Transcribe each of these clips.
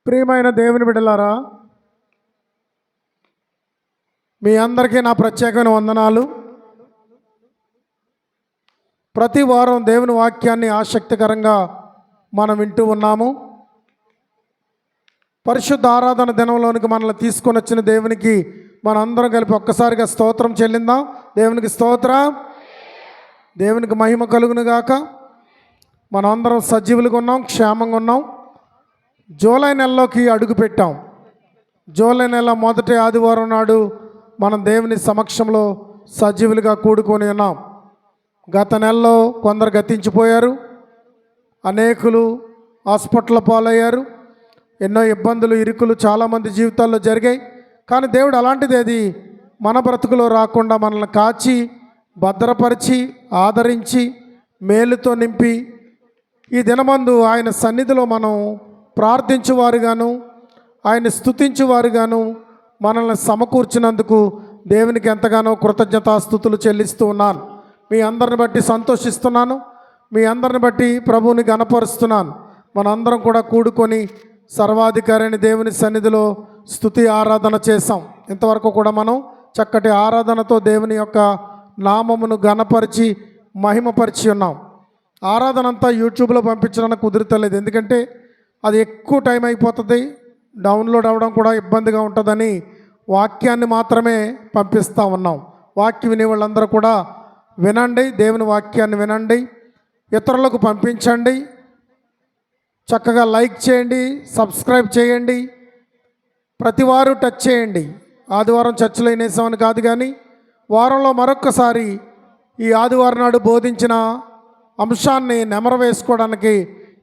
ప్రియమైన దేవుని బిడ్డలారా, మీ అందరికీ నా ప్రత్యేకమైన వందనాలు. ప్రతి వారం దేవుని వాక్యాన్ని ఆసక్తికరంగా మనం వింటూ ఉన్నాము. పరిశుద్ధ ఆరాధన దినంలోనికి మనల్ని తీసుకొని వచ్చిన దేవునికి మనందరం కలిపి ఒక్కసారిగా స్తోత్రం చెల్లిందాం. దేవునికి స్తోత్రం, దేవునికి మహిమ కలుగును గాక. మనం అందరం సజీవులుగా ఉన్నాం, క్షేమంగా ఉన్నాం. జూలై నెలలోకి అడుగు పెట్టాం. జూలై నెల మొదటి ఆదివారం నాడు మనం దేవుని సమక్షంలో సజీవులుగా కూడుకొని ఉన్నాం. గత నెలలో కొందరు గతించిపోయారు, అనేకులు హాస్పిటల్ పాలయ్యారు, ఎన్నో ఇబ్బందులు ఇరుకులు చాలామంది జీవితాల్లో జరిగాయి. కానీ దేవుడు అలాంటిది మన బ్రతుకులో రాకుండా మనల్ని కాచి భద్రపరిచి ఆదరించి మేలుతో నింపి ఈ దినమందు ఆయన సన్నిధిలో మనం ప్రార్థించువారుగాను ఆయన స్తుతించువారుగాను మనల్ని సమకూర్చినందుకు దేవునికి ఎంతగానో కృతజ్ఞతాస్తుతులు చెల్లిస్తూ ఉన్నాను. మీ అందరిని బట్టి సంతోషిస్తున్నాను, మీ అందరిని బట్టి ప్రభువుని గణపరుస్తున్నాను. మనందరం కూడా కూడుకొని సర్వాధికారి అయిన దేవుని సన్నిధిలో స్తుతి ఆరాధన చేశాం. ఇంతవరకు కూడా మనం చక్కటి ఆరాధనతో దేవుని యొక్క నామమును గణపరిచి మహిమపరిచి ఉన్నాం. ఆరాధన అంతా యూట్యూబ్లో పంపించడానికి కుదురుతలేదు, ఎందుకంటే అది ఎక్కువ టైం అయిపోతుంది, డౌన్లోడ్ అవ్వడం కూడా ఇబ్బందిగా ఉంటుందని వాక్యాన్ని మాత్రమే పంపిస్తూ ఉన్నాం. వాక్యం వినే వాళ్ళందరూ కూడా వినండి, దేవుని వాక్యాన్ని వినండి, ఇతరులకు పంపించండి, చక్కగా లైక్ చేయండి, సబ్స్క్రైబ్ చేయండి, ప్రతివారు టచ్ చేయండి. ఆదివారం చర్చిలో వినేసామని కాదు, కానీ వారంలో మరొక్కసారి ఈ ఆదివారం నాడు బోధించిన అంశాన్ని నెమరు వేసుకోవడానికి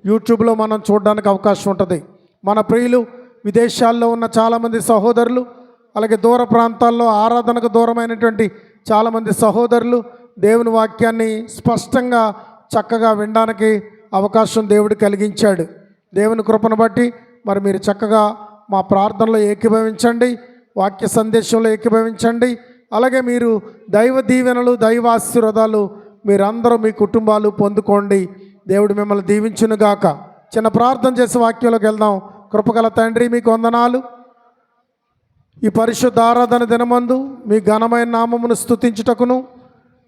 యూట్యూబ్లో మనం చూడడానికి అవకాశం ఉంటుంది. మన ప్రియులు విదేశాల్లో ఉన్న చాలామంది సహోదరులు, అలాగే దూర ప్రాంతాల్లో ఆరాధనకు దూరమైనటువంటి చాలామంది సహోదరులు దేవుని వాక్యాన్ని స్పష్టంగా చక్కగా వినడానికి అవకాశం దేవుడు కలిగించాడు. దేవుని కృపను బట్టి మరి మీరు చక్కగా మా ప్రార్థనలో ఏకీభవించండి, వాక్య సందేశంలో ఏకీభవించండి. అలాగే మీరు దైవ దీవెనలు, దైవ ఆశీర్వాదాలు మీరందరూ మీ కుటుంబాలు పొందుకోండి. దేవుడు మిమ్మల్ని దీవించునుగాక. చిన్న ప్రార్థన చేసి వాక్యంలోకి వెళ్దాం. కృపగల తండ్రి, మీకు వందనాలు. ఈ పరిశుద్ధ ఆరాధన దినమందు మీ ఘనమైన నామమును స్తుతించుటకును,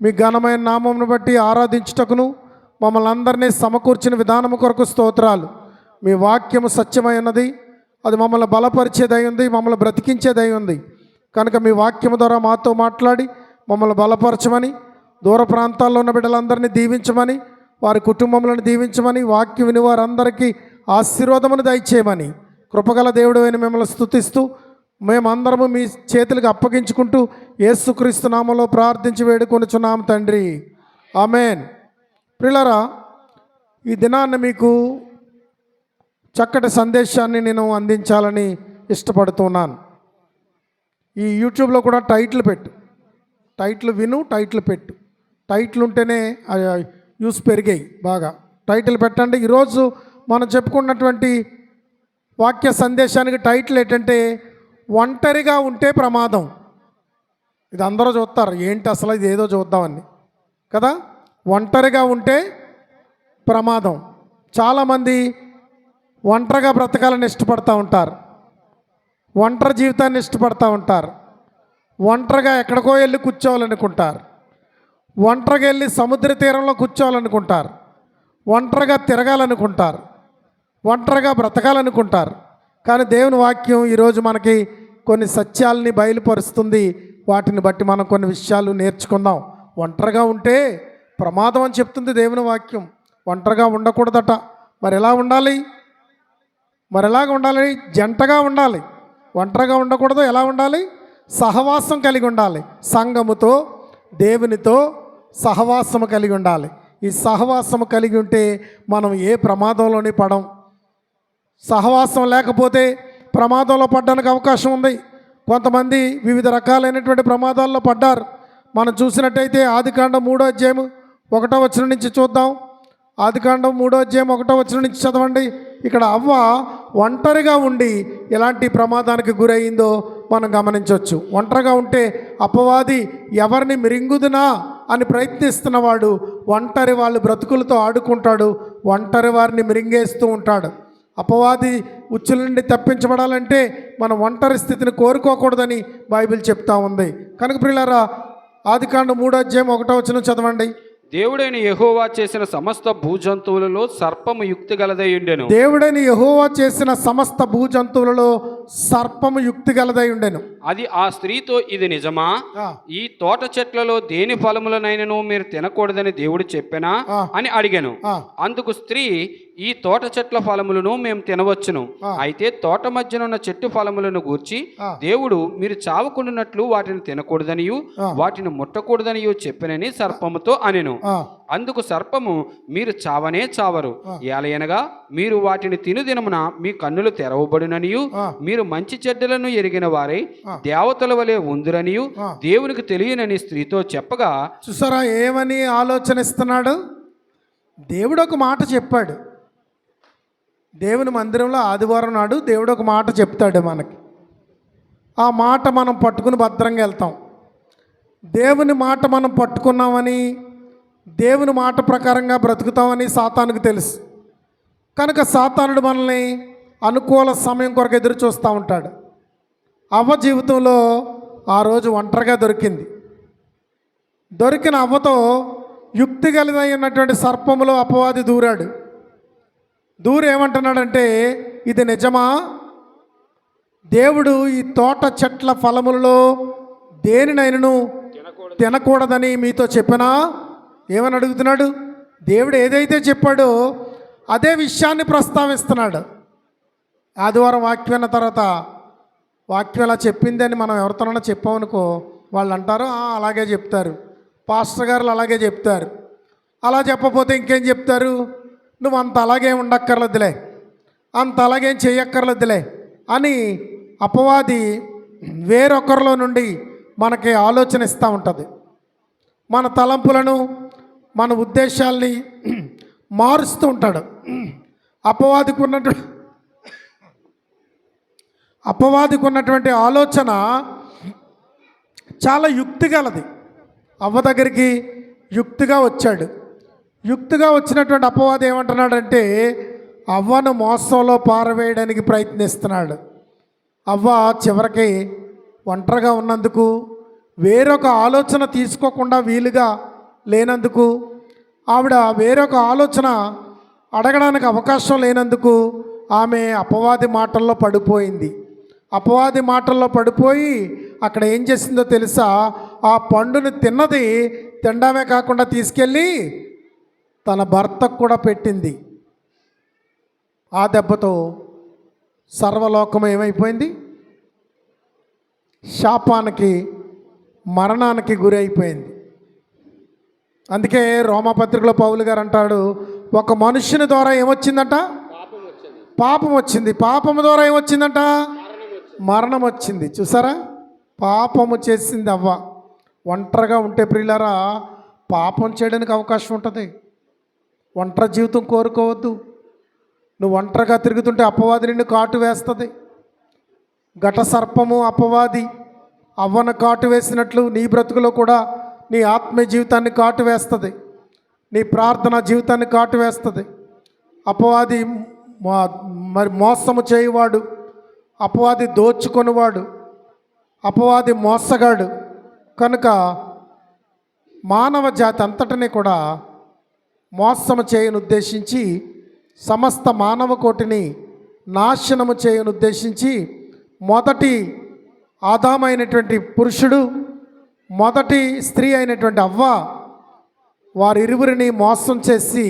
మీ ఘనమైన నామమును బట్టి ఆరాధించుటకును మమ్మల్ని అందరినీ సమకూర్చిన విధానము కొరకు స్తోత్రాలు. మీ వాక్యము సత్యమైనది, అది మమ్మల్ని బలపరిచేదై ఉంది, మమ్మల్ని బ్రతికించేదై ఉంది. కనుక మీ వాక్యము ద్వారా మాతో మాట్లాడి మమ్మల్ని బలపరచమని, దూర ప్రాంతాల్లో ఉన్న బిడ్డలందరినీ దీవించమని, వారి కుటుంబములను దీవించమని, వాక్యం విని వారందరికీ ఆశీర్వాదమును దయచేయమని కృపగల దేవుడు అయిన మిమ్మల్ని స్తుతిస్తూ మేమందరము మీ చేతులకు అప్పగించుకుంటూ యేసుక్రీస్తు నామములో ప్రార్థించి వేడుకొనుచున్నాం తండ్రి, ఆమేన్. ప్రియులారా, ఈ దినాన్ని మీకు చక్కటి సందేశాన్ని నేను అందించాలని ఇష్టపడుతున్నాను. ఈ యూట్యూబ్లో కూడా టైటిల్ పెట్టు, టైటిల్ విను, టైటిల్ పెట్టు. టైటిల్ ఉంటేనే యూస్ పెరిగాయి బాగా. టైటిల్ పెట్టండి. ఈరోజు మనం చెప్పుకున్నటువంటి వాక్య సందేశానికి టైటిల్ ఏంటంటే ఒంటరిగా ఉంటే ప్రమాదం. ఇది అందరూ చూస్తారు, ఏంటి అసలు ఇది ఏదో చూద్దామని కదా. ఒంటరిగా ఉంటే ప్రమాదం. చాలామంది ఒంటరిగా బ్రతకాలని ఇష్టపడుతూ ఉంటారు, ఒంటరి జీవితాన్ని ఇష్టపడుతూ ఉంటారు, ఒంటరిగా ఎక్కడికో వెళ్ళి కూర్చోవాలనుకుంటారు, ఒంటరిగా వెళ్ళి సముద్ర తీరంలో కూర్చోవాలనుకుంటారు, ఒంటరిగా తిరగాలనుకుంటారు, ఒంటరిగా బ్రతకాలనుకుంటారు. కానీ దేవుని వాక్యం ఈరోజు మనకి కొన్ని సత్యాలని బయలుపరుస్తుంది. వాటిని బట్టి మనం కొన్ని విషయాలు నేర్చుకుందాం. ఒంటరిగా ఉంటే ప్రమాదం అని చెప్తుంది దేవుని వాక్యం. ఒంటరిగా ఉండకూడదట. మరి ఎలా ఉండాలి? మరి ఎలాగ ఉండాలి? జంటగా ఉండాలి. ఒంటరిగా ఉండకూడదు. ఎలా ఉండాలి? సహవాసం కలిగి ఉండాలి. సంఘముతో, దేవునితో సహవాసము కలిగి ఉండాలి. ఈ సహవాసము కలిగి ఉంటే మనం ఏ ప్రమాదంలోని పడం. సహవాసం లేకపోతే ప్రమాదంలో పడడానికి అవకాశం ఉంది. కొంతమంది వివిధ రకాలైనటువంటి ప్రమాదాల్లో పడ్డారు. మనం చూసినట్టయితే ఆదికాండం 3వ అధ్యాయం 1వ వచనం నుంచి చూద్దాం. ఆదికాండం 3వ అధ్యాయం 1వ వచనం నుంచి చదవండి. ఇక్కడ అవ్వ ఒంటరిగా ఉండి ఎలాంటి ప్రమాదానికి గురయ్యిందో మనం గమనించవచ్చు. ఒంటరిగా ఉంటే అపవాది ఎవరిని మిరింగుదునా అని ప్రయత్నిస్తున్నవాడు ఒంటరి వాళ్ళ బ్రతుకులతో ఆడుకుంటాడు, ఒంటరి వారిని మిరింగేస్తూ ఉంటాడు. అపవాది ఉచ్చుల నుండి తప్పించబడాలంటే మనం ఒంటరి స్థితిని కోరుకోకూడదని బైబిల్ చెప్తా ఉంది. కనుక ప్రియులారా, ఆదికాండం 3:1 చదవండి. దేవుడైన యెహోవా చేసిన సమస్త భూజంతువులలో సర్పము యుక్తి గలదై ఉండెను. దేవుడైన యెహోవా చేసిన సమస్త భూజంతువులలో సర్పము యుక్తి గలదై ఉండెను. అది ఆ స్త్రీతో, ఇది నిజమా? ఈ తోట చెట్లలో దేని ఫలములనైనను మీరు తినకూడదని దేవుడు చెప్పెనా అని అడిగాను. అందుకు స్త్రీ, ఈ తోట చెట్ల ఫలములను మేము తినవచ్చును, అయితే తోట మధ్యనున్న చెట్టు ఫలములను గూర్చి దేవుడు మీరు చావకుండానట్లు వాటిని తినకూడదనియు వాటిని ముట్టకూడదనియు చెప్పెనని సర్పముతో అనెను. అందుకు సర్పము, మీరు చావనే చావరు, ఏలయనగా మీరు వాటిని తినుదినమున మీ కన్నులు తెరవబడుననియు మీరు మంచి చెడ్డలను ఎరిగిన వారై దేవతల వలె ఉందురనియు దేవునికి తెలియనని స్త్రీతో చెప్పగా. చూసారా ఏమని ఆలోచనిస్తున్నాడు? దేవుడు ఒక మాట చెప్పాడు. దేవుని మందిరంలో ఆదివారం నాడు దేవుడు ఒక మాట చెప్తాడు మనకి. ఆ మాట మనం పట్టుకుని భద్రంగా వెళ్తాం. దేవుని మాట మనం పట్టుకున్నామని, దేవుని మాట ప్రకారంగా బ్రతుకుతామని సాతానుకు తెలుసు. కనుక సాతానుడు మనల్ని అనుకూల సమయం కొరకు ఎదురు చూస్తూ ఉంటాడు. అవ్వ జీవితంలో ఆ రోజు ఒంటరిగా దొరికింది. దొరికిన అవ్వతో యుక్తి కలిగినటువంటి సర్పములో అపవాది దూరాడు. దూరు ఏమంటున్నాడంటే, ఇది నిజమా? దేవుడు ఈ తోట చెట్ల ఫలములలో దేనినైనను తినకూడదని మీతో చెప్పినా? ఏమని అడుగుతున్నాడు? దేవుడు ఏదైతే చెప్పాడో అదే విషయాన్ని ప్రస్తావిస్తున్నాడు. ఆదివారం వాక్యం అన్న తర్వాత వాక్యం అలా చెప్పింది అని మనం ఎవరితోనైనా చెప్పామనుకో, వాళ్ళు అంటారు అలాగే చెప్తారు, పాస్టర్ గారు అలాగే చెప్తారు. అలా చెప్పకపోతే ఇంకేం చెప్తారు? నువ్వు అంత అలాగే ఉండక్కర్లేదులే, అంత అలాగేం చెయ్యక్కర్లేదులే అని అపవాది వేరొకరిలో నుండి మనకి ఆలోచన ఇస్తూ ఉంటుంది. మన తలంపులను, మన ఉద్దేశాల్ని మారుస్తూ ఉంటాడు. అపవాదికి ఉన్నటువంటి ఆలోచన చాలా యుక్తి గలది. అవ్వ దగ్గరికి యుక్తిగా వచ్చాడు. యుక్తిగా వచ్చినటువంటి అపవాది ఏమంటున్నాడంటే, అవ్వను మోసంలో పారవేయడానికి ప్రయత్నిస్తున్నాడు. అవ్వ చివరికి ఒంటరిగా ఉన్నందుకు, వేరొక ఆలోచన తీసుకోకుండా వీలుగా లేనందుకు, ఆవిడ వేరొక ఆలోచన అడగడానికి అవకాశం లేనందుకు ఆమె అపవాది మాటల్లో పడిపోయింది. అపవాది మాటల్లో పడిపోయి అక్కడ ఏం చేసిందో తెలుసా? ఆ పండుని తిన్నది తినడమే కాకుండా తీసుకెళ్ళి తన భర్తకు కూడా పెట్టింది. ఆ దెబ్బతో సర్వలోకం ఏమైపోయింది? శాపానికి, మరణానికి గురి అయిపోయింది. అందుకే రోమాపత్రికలో పౌలు గారు అంటాడు, ఒక మనుష్యుని ద్వారా ఏమొచ్చిందంట? పాపం వచ్చింది. పాపము ద్వారా ఏమొచ్చిందంట? మరణం వచ్చింది. చూసారా, పాపము చేసింది అవ్వ. ఒంటరిగా ఉంటే ప్రియులారా, పాపం చేయడానికి అవకాశం ఉంటుంది. ఒంటరి జీవితం కోరుకోవద్దు. నువ్వు ఒంటరిగా తిరుగుతుంటే అపవాది నిన్ను కాటు వేస్తుంది. ఘట సర్పము అపవాది అవ్వను కాటు వేసినట్లు నీ బ్రతుకులో కూడా నీ ఆత్మీయ జీవితాన్ని కాటు వేస్తుంది. నీ ప్రార్థన జీవితాన్ని కాటు వేస్తుంది. అపవాది మరి మోసము చేయువాడు, అపవాది దోచుకొనివాడు, అపవాది మోసగాడు. కనుక మానవ జాతి అంతటినీ కూడా మోసము చేయను ఉద్దేశించి, సమస్త మానవ కోటిని నాశనము చేయను ఉద్దేశించి, మొదటి ఆదామైనటువంటి పురుషుడు, మొదటి స్త్రీ అయినటువంటి అవ్వ, వారిరువురిని మోసం చేసి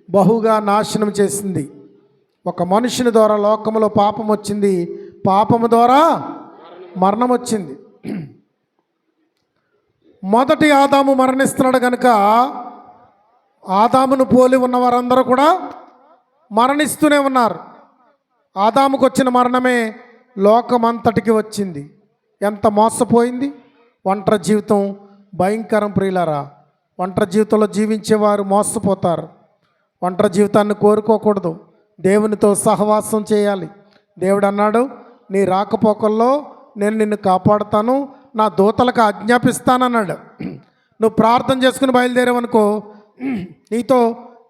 బహుగా నాశనం చేసింది. ఒక మనుషుని ద్వారా లోకములో పాపం వచ్చింది, పాపము ద్వారా మరణం వచ్చింది. మొదటి ఆదాము మరణిస్తున్నాడు కనుక ఆదామును పోలి ఉన్న వారందరూ కూడా మరణిస్తూనే ఉన్నారు. ఆదాముకు వచ్చిన మరణమే లోకమంతటికి వచ్చింది. ఎంత మోసపోయింది! ఒంటరి జీవితం భయంకరం ప్రియులారా. ఒంటరి జీవితంలో జీవించేవారు మోసపోతారు. ఒంటరి జీవితాన్ని కోరుకోకూడదు. దేవునితో సహవాసం చేయాలి. దేవుడు అన్నాడు, నీ రాకపోకల్లో నేను నిన్ను కాపాడుతాను, నా దూతలకు ఆజ్ఞాపిస్తానన్నాడు. నువ్వు ప్రార్థన చేసుకుని బయలుదేరావనుకో, నీతో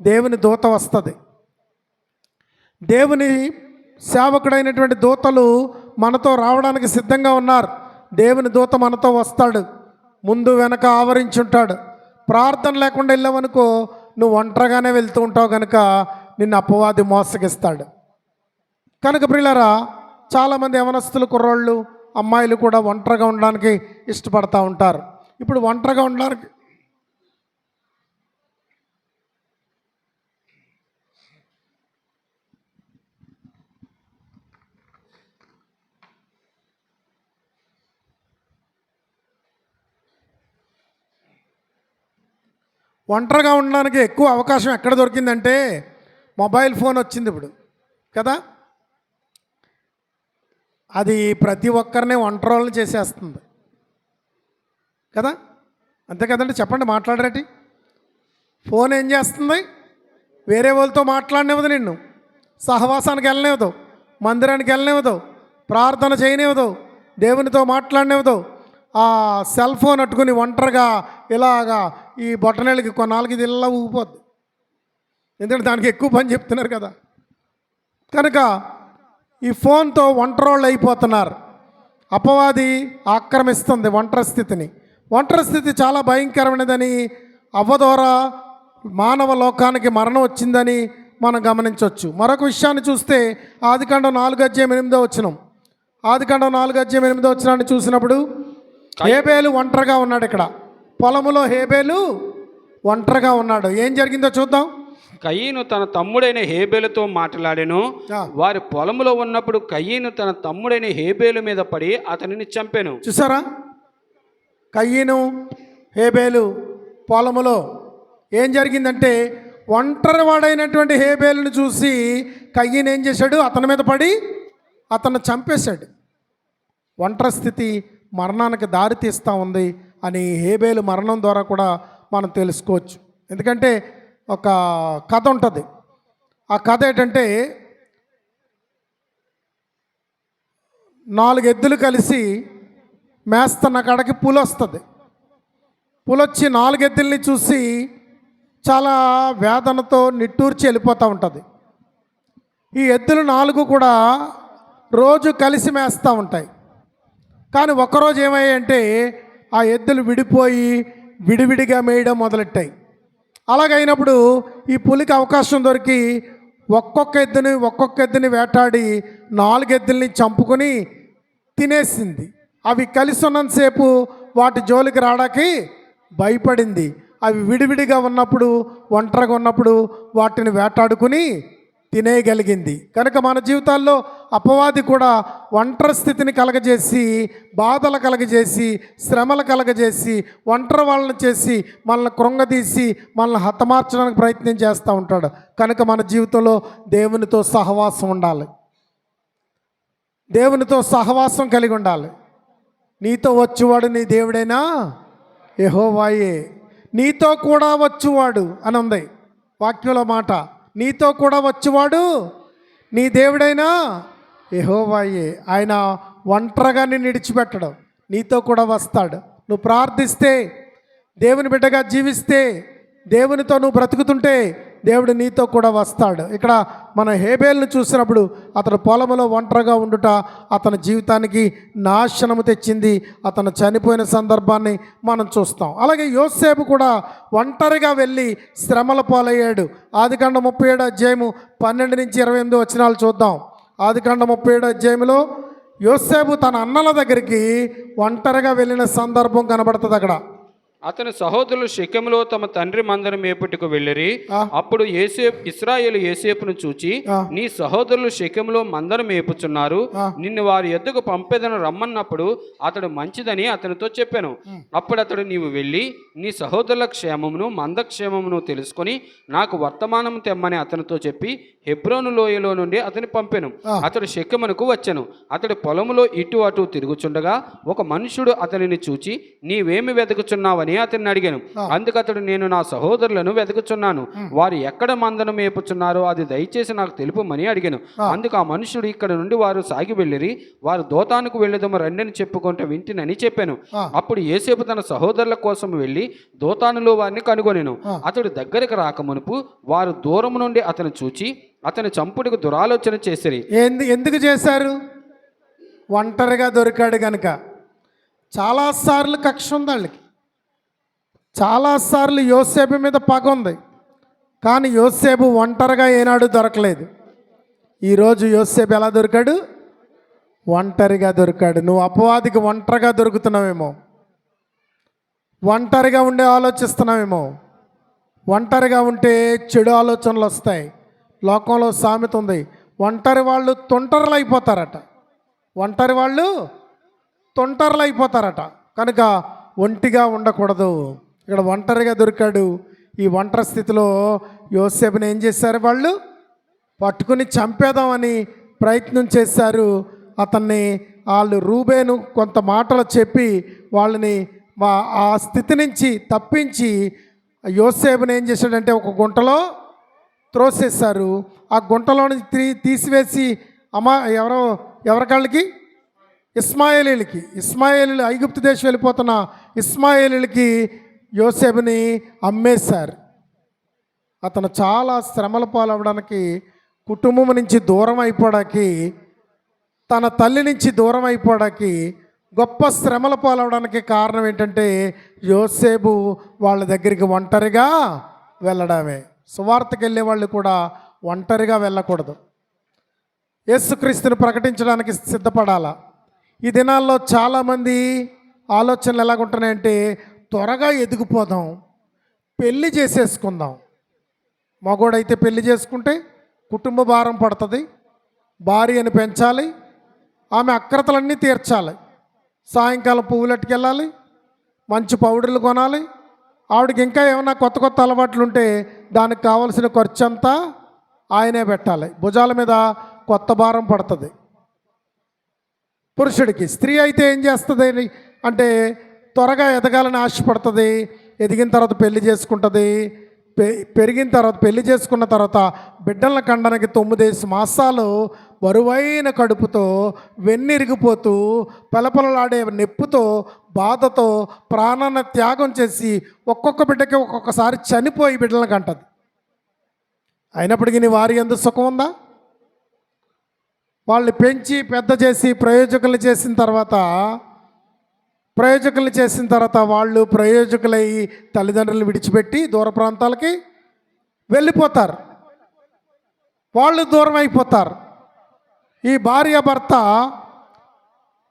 దేవుని దూత వస్తుంది. దేవుని సేవకుడైనటువంటి దూతలు మనతో రావడానికి సిద్ధంగా ఉన్నారు. దేవుని దూత మనతో వస్తాడు, ముందు వెనక ఆవరించుంటాడు. ప్రార్థన లేకుండా వెళ్ళావనుకో, నువ్వు ఒంటరిగానే వెళ్తూ ఉంటావు కనుక నిన్ను అపవాది మోసగిస్తాడు. కనుక ప్రియులారా, చాలామంది యవనస్తులు, కుర్రోళ్ళు, అమ్మాయిలు కూడా ఒంటరిగా ఉండడానికి ఇష్టపడతా ఉంటారు. ఇప్పుడు ఒంటరిగా ఉండడానికి ఎక్కువ అవకాశం ఎక్కడ దొరికిందంటే మొబైల్ ఫోన్ వచ్చింది ఇప్పుడు కదా. అది ప్రతి ఒక్కరిని ఒంటరోళ్ళని చేసేస్తుంది కదా. అంతే కదండి, చెప్పండి, మాట్లాడరేటి. ఫోన్ ఏం చేస్తుంది? వేరే వాళ్ళతో మాట్లాడనివ్వదు, నిన్ను సహవాసానికి వెళ్ళనివ్వదు, మందిరానికి వెళ్ళనివ్వదు, ప్రార్థన చేయనివ్వదు, దేవునితో మాట్లాడనివ్వదు. ఆ సెల్ ఫోన్ అట్టుకుని ఒంటరిగా ఇలాగా ఈ బొట్టనేళ్ళకి కొన్నాళ్ళకి ఇది ఇలా ఊగిపోద్ది. ఎందుకంటే దానికి ఎక్కువ పని చెప్తున్నారు కదా. కనుక ఈ ఫోన్తో ఒంటరోళ్ళు అయిపోతున్నారు. అపవాది ఆక్రమిస్తుంది ఒంటరి స్థితిని. ఒంటరి స్థితి చాలా భయంకరమైనదని, అవ్వ ద్వారా మానవ లోకానికి మరణం వచ్చిందని మనం గమనించవచ్చు. మరొక విషయాన్ని చూస్తే ఆదికాండం 4:8 ఆదికాండం 4:8 చూసినప్పుడు హేబేలు ఒంటరిగా ఉన్నాడు. ఇక్కడ పొలములో హేబేలు ఒంటరిగా ఉన్నాడు. ఏం జరిగిందో చూద్దాం. కయీను తన తమ్ముడైన హేబేలుతో మాట్లాడెను. వారి పొలములో ఉన్నప్పుడు కయీను తన తమ్ముడైన హేబేలు మీద పడి అతనిని చంపెను. చూసారా, కయీను హేబేలు పొలములో ఏం జరిగిందంటే, ఒంటరి వాడైనటువంటి హేబేలును చూసి కయీను ఏం చేశాడు? అతని మీద పడి అతను చంపేశాడు. ఒంటరి స్థితి మరణానికి దారి తీస్తూ ఉంది అని హేబేలు మరణం ద్వారా కూడా మనం తెలుసుకోవచ్చు. ఎందుకంటే ఒక కథ ఉంటుంది. ఆ కథ ఏంటంటే, 4 ఎద్దులు కలిసి మేస్తున్న కాడకి పులి వస్తుంది. పులొచ్చి 4 ఎద్దుల్ని చూసి చాలా వేదనతో నిట్టూర్చి వెళ్ళిపోతూ ఉంటుంది. ఈ ఎద్దులు 4 కూడా రోజు కలిసి మేస్తూ ఉంటాయి. కానీ ఒక్కరోజు ఏమయ్యాయంటే ఆ ఎద్దులు విడిపోయి విడివిడిగా మేయడం మొదలెట్టాయి. అలాగైనప్పుడు ఈ పులికి అవకాశం దొరికి ఒక్కొక్క ఎద్దుని వేటాడి 4 ఎద్దుల్ని చంపుకొని తినేసింది. అవి కలిసి ఉన్నంతసేపు వాటి జోలికి రావడానికి భయపడింది. అవి విడివిడిగా ఉన్నప్పుడు, ఒంటరిగా ఉన్నప్పుడు వాటిని వేటాడుకుని తినేయగలిగింది. కనుక మన జీవితాల్లో అపవాది కూడా ఒంటరి స్థితిని కలగజేసి, బాధలు కలగజేసి, శ్రమలు కలగజేసి, ఒంటరి వాళ్ళని చేసి, మనల్ని కృంగదీసి, మనల్ని హతమార్చడానికి ప్రయత్నం చేస్తూ ఉంటాడు. కనుక మన జీవితంలో దేవునితో సహవాసం ఉండాలి, దేవునితో సహవాసం కలిగి ఉండాలి. నీతో వచ్చేవాడు నీ దేవుడైనా యెహోవాయే, నీతో కూడా వచ్చేవాడు అని ఉంది వాక్యంలో మాట. నీతో కూడా వచ్చేవాడు నీ దేవుడైనా యెహోవాయే. ఆయన ఒంటరిగా నిన్ను విడిచిపెట్టడం, నీతో కూడా వస్తాడు. నువ్వు ప్రార్థిస్తే, దేవుని బిడ్డగా జీవిస్తే, దేవునితో నువ్వు బ్రతుకుతుంటే దేవుడు నీతో కూడా వస్తాడు. ఇక్కడ మన హేబేల్ని చూసినప్పుడు అతను పొలంలో ఒంటరిగా ఉండుట అతని జీవితానికి నాశనము తెచ్చింది. అతను చనిపోయిన సందర్భాన్ని మనం చూస్తాం. అలాగే యోసేపు కూడా ఒంటరిగా వెళ్ళి శ్రమల పాలయ్యాడు. ఆదికాండం 37:12-28 చూద్దాం. ఆదికాండం 37 యోసేపు తన అన్నల దగ్గరికి ఒంటరిగా వెళ్ళిన సందర్భం కనబడుతుంది. అక్కడ అతని సహోదరులు షెకెములో తమ తండ్రి మందను మేపుటకు వెళ్ళిరి. అప్పుడు ఇశ్రాయేలు యోసేపును చూచి, నీ సహోదరులు షెకెములో మందను మేపుచున్నారు, నిన్ను వారి యొద్దకు పంపేదను రమ్మన్నప్పుడు అతడు మంచిదని అతనితో చెప్పాను. అప్పుడు అతడు, నీవు వెళ్ళి నీ సహోదరుల క్షేమమును మంద క్షేమమును తెలుసుకొని నాకు వర్తమానం తెమ్మని అతనితో చెప్పి హెబ్రోను లోయలో నుండి అతని పంపెను. అతడు షెకెమునకు వచ్చెను. అతడు పొలములో ఇటు అటు తిరుగుచుండగా ఒక మనుషుడు అతనిని చూచి, నీవేమి వెతుకుచున్నావని అతన్ని అడిగాను. అందుకు అతడు, నేను నా సహోదరులను వెతుకుచున్నాను, వారు ఎక్కడ మందను మేపుచున్నారో అది దయచేసి నాకు తెలుపమని అడిగాను. అందుకు ఆ మనుషుడు, ఇక్కడ నుండి వారు సాగి వెళ్ళిరి, వారు దోతానుకు వెళ్ళదము రండిని చెప్పుకుంటూ వింటినని చెప్పాను. అప్పుడు యోసేపు తన సహోదరుల కోసం వెళ్ళి దోతానులో వారిని కనుగొనెను. అతడు దగ్గరికి రాకమునుపు వారు దూరం నుండి అతను చూచి అతని చంపుటకు దురాలోచన చేసిరి. ఎందుకు చేశారు? ఒంటరిగా దొరికాడు కనుక. చాలాసార్లు కక్ష ఉంది వాళ్ళకి, చాలాసార్లు యోసేపు మీద పగ ఉంది, కానీ యోసేపు ఒంటరిగా ఏనాడు దొరకలేదు. ఈరోజు యోసేపు ఎలా దొరికాడు? ఒంటరిగా దొరికాడు. నువ్వు అపవాదికి ఒంటరిగా దొరుకుతున్నావేమో, ఒంటరిగా ఉండే ఆలోచిస్తున్నావేమో. ఒంటరిగా ఉంటే చెడు ఆలోచనలు వస్తాయి. లోకంలో సామెత ఉంది, ఒంటరి వాళ్ళు తొంటరలు అయిపోతారట. ఒంటరి వాళ్ళు తొంటరలు అయిపోతారట. కనుక ఒంటిగా ఉండకూడదు. ఇక్కడ ఒంటరిగా దొరికాడు. ఈ ఒంటరి స్థితిలో యోసేపుని ఏం చేశారు? వాళ్ళు పట్టుకుని చంపేద్దామని ప్రయత్నం చేశారు. అతన్ని వాళ్ళు రూబేను కొంత మాటలు చెప్పి వాళ్ళని ఆ స్థితి నుంచి తప్పించి యోసేపుని ఏం చేశాడంటే ఒక గుంటలో త్రోసేశారు. ఆ గుంటలోని తీసివేసి ఎవరికాళ్ళకి? ఇస్మాయేలీలు ఐగుప్తు దేశం వెళ్ళిపోతున్న ఇస్మాయేలీలకి యోసేపుని అమ్మేశారు. అతను చాలా శ్రమల పాలవడానికి, కుటుంబం నుంచి దూరం అయిపోవడానికి, తన తల్లి నుంచి దూరం అయిపోవడానికి, గొప్ప శ్రమల పాలవడానికి కారణం ఏంటంటే యోసేపు వాళ్ళ దగ్గరికి ఒంటరిగా వెళ్ళడమే. సువార్తకి వెళ్ళే వాళ్ళు కూడా ఒంటరిగా వెళ్ళకూడదు. యేసుక్రీస్తుని ప్రకటించడానికి సిద్ధపడాలా. ఈ దినాల్లో చాలామంది ఆలోచనలు ఎలాగుంటున్నాయంటే త్వరగా ఎదిగిపోదాం, పెళ్ళి చేసేసుకుందాం. మగోడైతే పెళ్లి చేసుకుంటే కుటుంబ భారం పడుతుంది, భార్యను పెంచాలి, ఆమె అక్రతలన్నీ తీర్చాలి, సాయంకాలం పువ్వులట్టుకు వెళ్ళాలి, మంచి పౌడర్లు కొనాలి, ఆవిడకి ఇంకా ఏమైనా కొత్త కొత్త అలవాట్లు ఉంటే దానికి కావలసిన ఖర్చు అంతా ఆయనే పెట్టాలి. భుజాల మీద కొత్త భారం పడుతుంది పురుషుడికి. స్త్రీ అయితే ఏం చేస్తుంది అంటే త్వరగా ఎదగాలని ఆశపడుతుంది. ఎదిగిన తర్వాత పెళ్లి చేసుకుంటుంది. పెరిగిన తర్వాత పెళ్లి చేసుకున్న తర్వాత బిడ్డలను కండానికి 9 మాసాలు బరువైన కడుపుతో వెన్నిరిగిపోతూ పలపలలాడే నొప్పితో బాధతో ప్రాణాన్ని త్యాగం చేసి ఒక్కొక్క బిడ్డకి ఒక్కొక్కసారి చనిపోయి బిడ్డలను కంటది. అయినప్పటికీ నీ వారి యందు సుఖం ఉందా? వాళ్ళు పెంచి పెద్ద చేసి ప్రయోజకులు చేసిన తర్వాత వాళ్ళు ప్రయోజకులై తల్లిదండ్రులను విడిచిపెట్టి దూర ప్రాంతాలకి వెళ్ళిపోతారు. వాళ్ళు దూరం అయిపోతారు. ఈ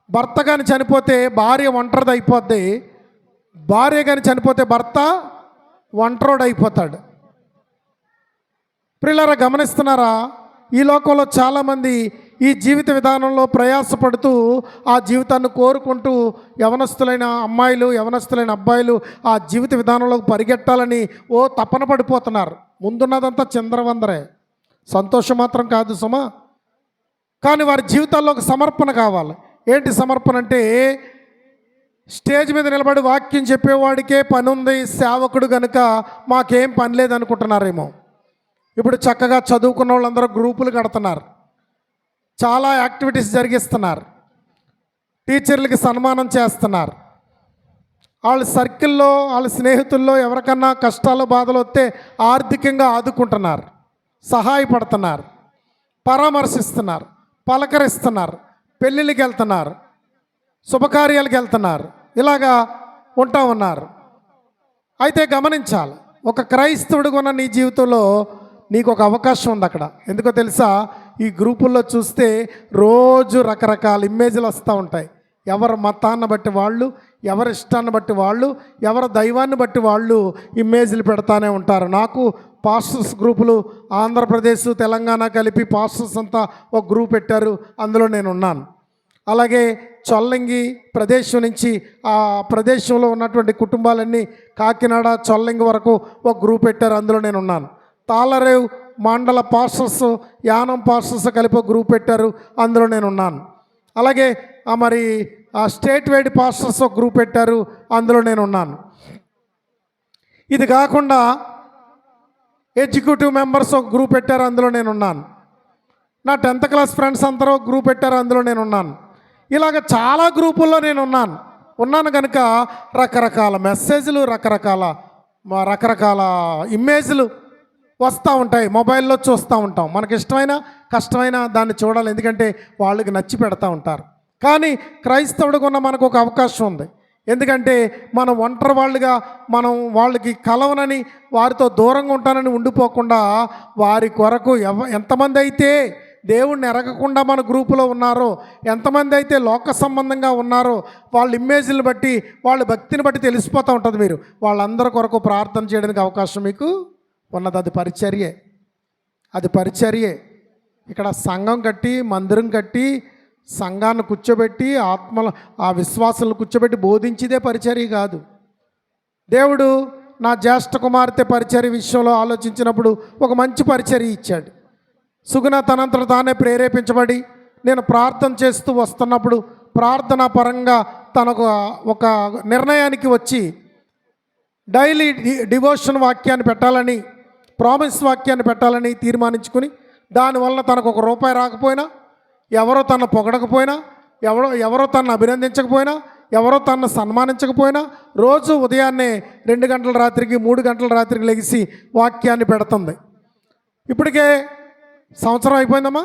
భర్త కానీ చనిపోతే భార్య ఒంటరిది అయిపోద్ది, భార్య కానీ చనిపోతే భర్త ఒంటరోడు అయిపోతాడు. ప్రియులారా, గమనిస్తున్నారా? ఈ లోకంలో చాలామంది ఈ జీవిత విధానంలో ప్రయాసపడుతూ ఆ జీవితాన్ని కోరుకుంటూ యవనస్తులైన అమ్మాయిలు, యవనస్తులైన అబ్బాయిలు ఆ జీవిత విధానంలోకి పరిగెట్టాలని తపన పడిపోతున్నారు. ముందున్నదంతా చంద్రవందరే, సంతోషం మాత్రం కాదు సుమా. కానీ వారి జీవితాల్లో ఒక సమర్పణ కావాలి. ఏంటి సమర్పణ అంటే స్టేజ్ మీద నిలబడి వాక్యం చెప్పేవాడికే పని ఉంది, సేవకుడు కనుక మాకేం పని లేదనుకుంటున్నారేమో. ఇప్పుడు చక్కగా చదువుకున్న వాళ్ళందరూ గ్రూపులు కడుతున్నారు, చాలా యాక్టివిటీస్ జరిగిస్తున్నారు, టీచర్లకి సన్మానం చేస్తున్నారు. వాళ్ళ సర్కిల్లో వాళ్ళ స్నేహితుల్లో ఎవరికన్నా కష్టాలు బాధలు వస్తే ఆర్థికంగా ఆదుకుంటున్నారు, సహాయపడుతున్నారు, పరామర్శిస్తున్నారు, పలకరిస్తున్నారు, పెళ్ళిళ్ళకి వెళ్తున్నారు, శుభకార్యాలకు వెళ్తున్నారు, ఇలాగా ఉంటా ఉన్నారు. అయితే గమనించాలి, ఒక క్రైస్తవుడిగా ఉన్న నీ జీవితంలో నీకు ఒక అవకాశం ఉంది అక్కడ. ఎందుకో తెలుసా? ఈ గ్రూపుల్లో చూస్తే రోజు రకరకాల ఇమేజ్లు వస్తూ ఉంటాయి. ఎవరి మతాన్ని బట్టి వాళ్ళు, ఎవరి ఇష్టాన్ని బట్టి వాళ్ళు, ఎవరి దైవాన్ని బట్టి వాళ్ళు ఇమేజ్లు పెడతానే ఉంటారు. నాకు పాస్టర్స్ గ్రూపులు ఆంధ్రప్రదేశ్, తెలంగాణ కలిపి పాస్టర్స్ అంతా ఒక గ్రూప్ పెట్టారు, అందులో నేను ఉన్నాను. అలాగే చొల్లంగి ప్రదేశం నుంచి ఆ ప్రదేశంలో ఉన్నటువంటి కుటుంబాలన్నీ కాకినాడ చొల్లంగి వరకు ఒక గ్రూప్ పెట్టారు, అందులో నేను ఉన్నాను. తాళరేవు మండల పాస్టర్స్, యానం పాస్టర్స్ కలిపి ఒక గ్రూప్ పెట్టారు, అందులో నేను ఉన్నాను. అలాగే మరి ఆ స్టేట్ వైడ్ పాస్టర్స్ ఒక గ్రూప్ పెట్టారు, అందులో నేను ఉన్నాను. ఇది కాకుండా ఎగ్జిక్యూటివ్ మెంబర్స్ ఒక గ్రూప్ పెట్టారు, అందులో నేను ఉన్నాను. నా 10th క్లాస్ ఫ్రెండ్స్ అందరూ ఒక గ్రూప్ పెట్టారు, అందులో నేను ఉన్నాను. ఇలాగ చాలా గ్రూపుల్లో నేను ఉన్నాను కనుక రకరకాల మెసేజ్లు, రకరకాల ఇమేజ్లు వస్తూ ఉంటాయి, మొబైల్లో చూస్తూ ఉంటాం. మనకి ఇష్టమైన కష్టమైన దాన్ని చూడాలి, ఎందుకంటే వాళ్ళకి నచ్చి పెడతా ఉంటారు. కానీ క్రైస్తవుడిగా ఉన్న మనకు ఒక అవకాశం ఉంది. ఎందుకంటే మనం ఒంటరి వాళ్ళుగా మనం వాళ్ళకి కలవనని వారితో దూరంగా ఉంటానని ఉండిపోకుండా వారి కొరకు ఎంతమంది అయితే దేవుణ్ణి ఎరగకుండా మన గ్రూపులో ఉన్నారో, ఎంతమంది అయితే లోక సంబంధంగా ఉన్నారో వాళ్ళ ఇమేజ్ని బట్టి వాళ్ళ భక్తిని బట్టి తెలిసిపోతూ ఉంటుంది. మీరు వాళ్ళందరి కొరకు ప్రార్థన చేయడానికి అవకాశం మీకు ఉన్నది. అది పరిచర్యే, అది పరిచర్యే. ఇక్కడ సంఘం కట్టి మందిరం కట్టి సంఘాన్ని కూర్చోబెట్టి ఆత్మల ఆ విశ్వాసాలను కూర్చోబెట్టి బోధించేదే పరిచర్య కాదు. దేవుడు నా జ్యేష్ఠ కుమార్తె పరిచర్య విషయంలో ఆలోచించినప్పుడు ఒక మంచి పరిచర్య ఇచ్చాడు. సుగుణ తనంతట తానే ప్రేరేపించబడి నేను ప్రార్థన చేస్తూ వస్తున్నప్పుడు ప్రార్థనా పరంగా తనకు ఒక నిర్ణయానికి వచ్చి డైలీ డివోషన్ వాక్యాన్ని పెట్టాలని, ప్రామిస్ వాక్యాన్ని పెట్టాలని తీర్మానించుకుని, దానివల్ల తనకు ₹1 రాకపోయినా, ఎవరో తను పొగడకపోయినా, ఎవరో తను అభినందించకపోయినా, ఎవరో తను సన్మానించకపోయినా రోజు ఉదయాన్నే 2 గంటల రాత్రికి 3 గంటల రాత్రికి లెగిసి వాక్యాన్ని పెడుతుంది. ఇప్పటికే సంవత్సరం అయిపోయిందమ్మా,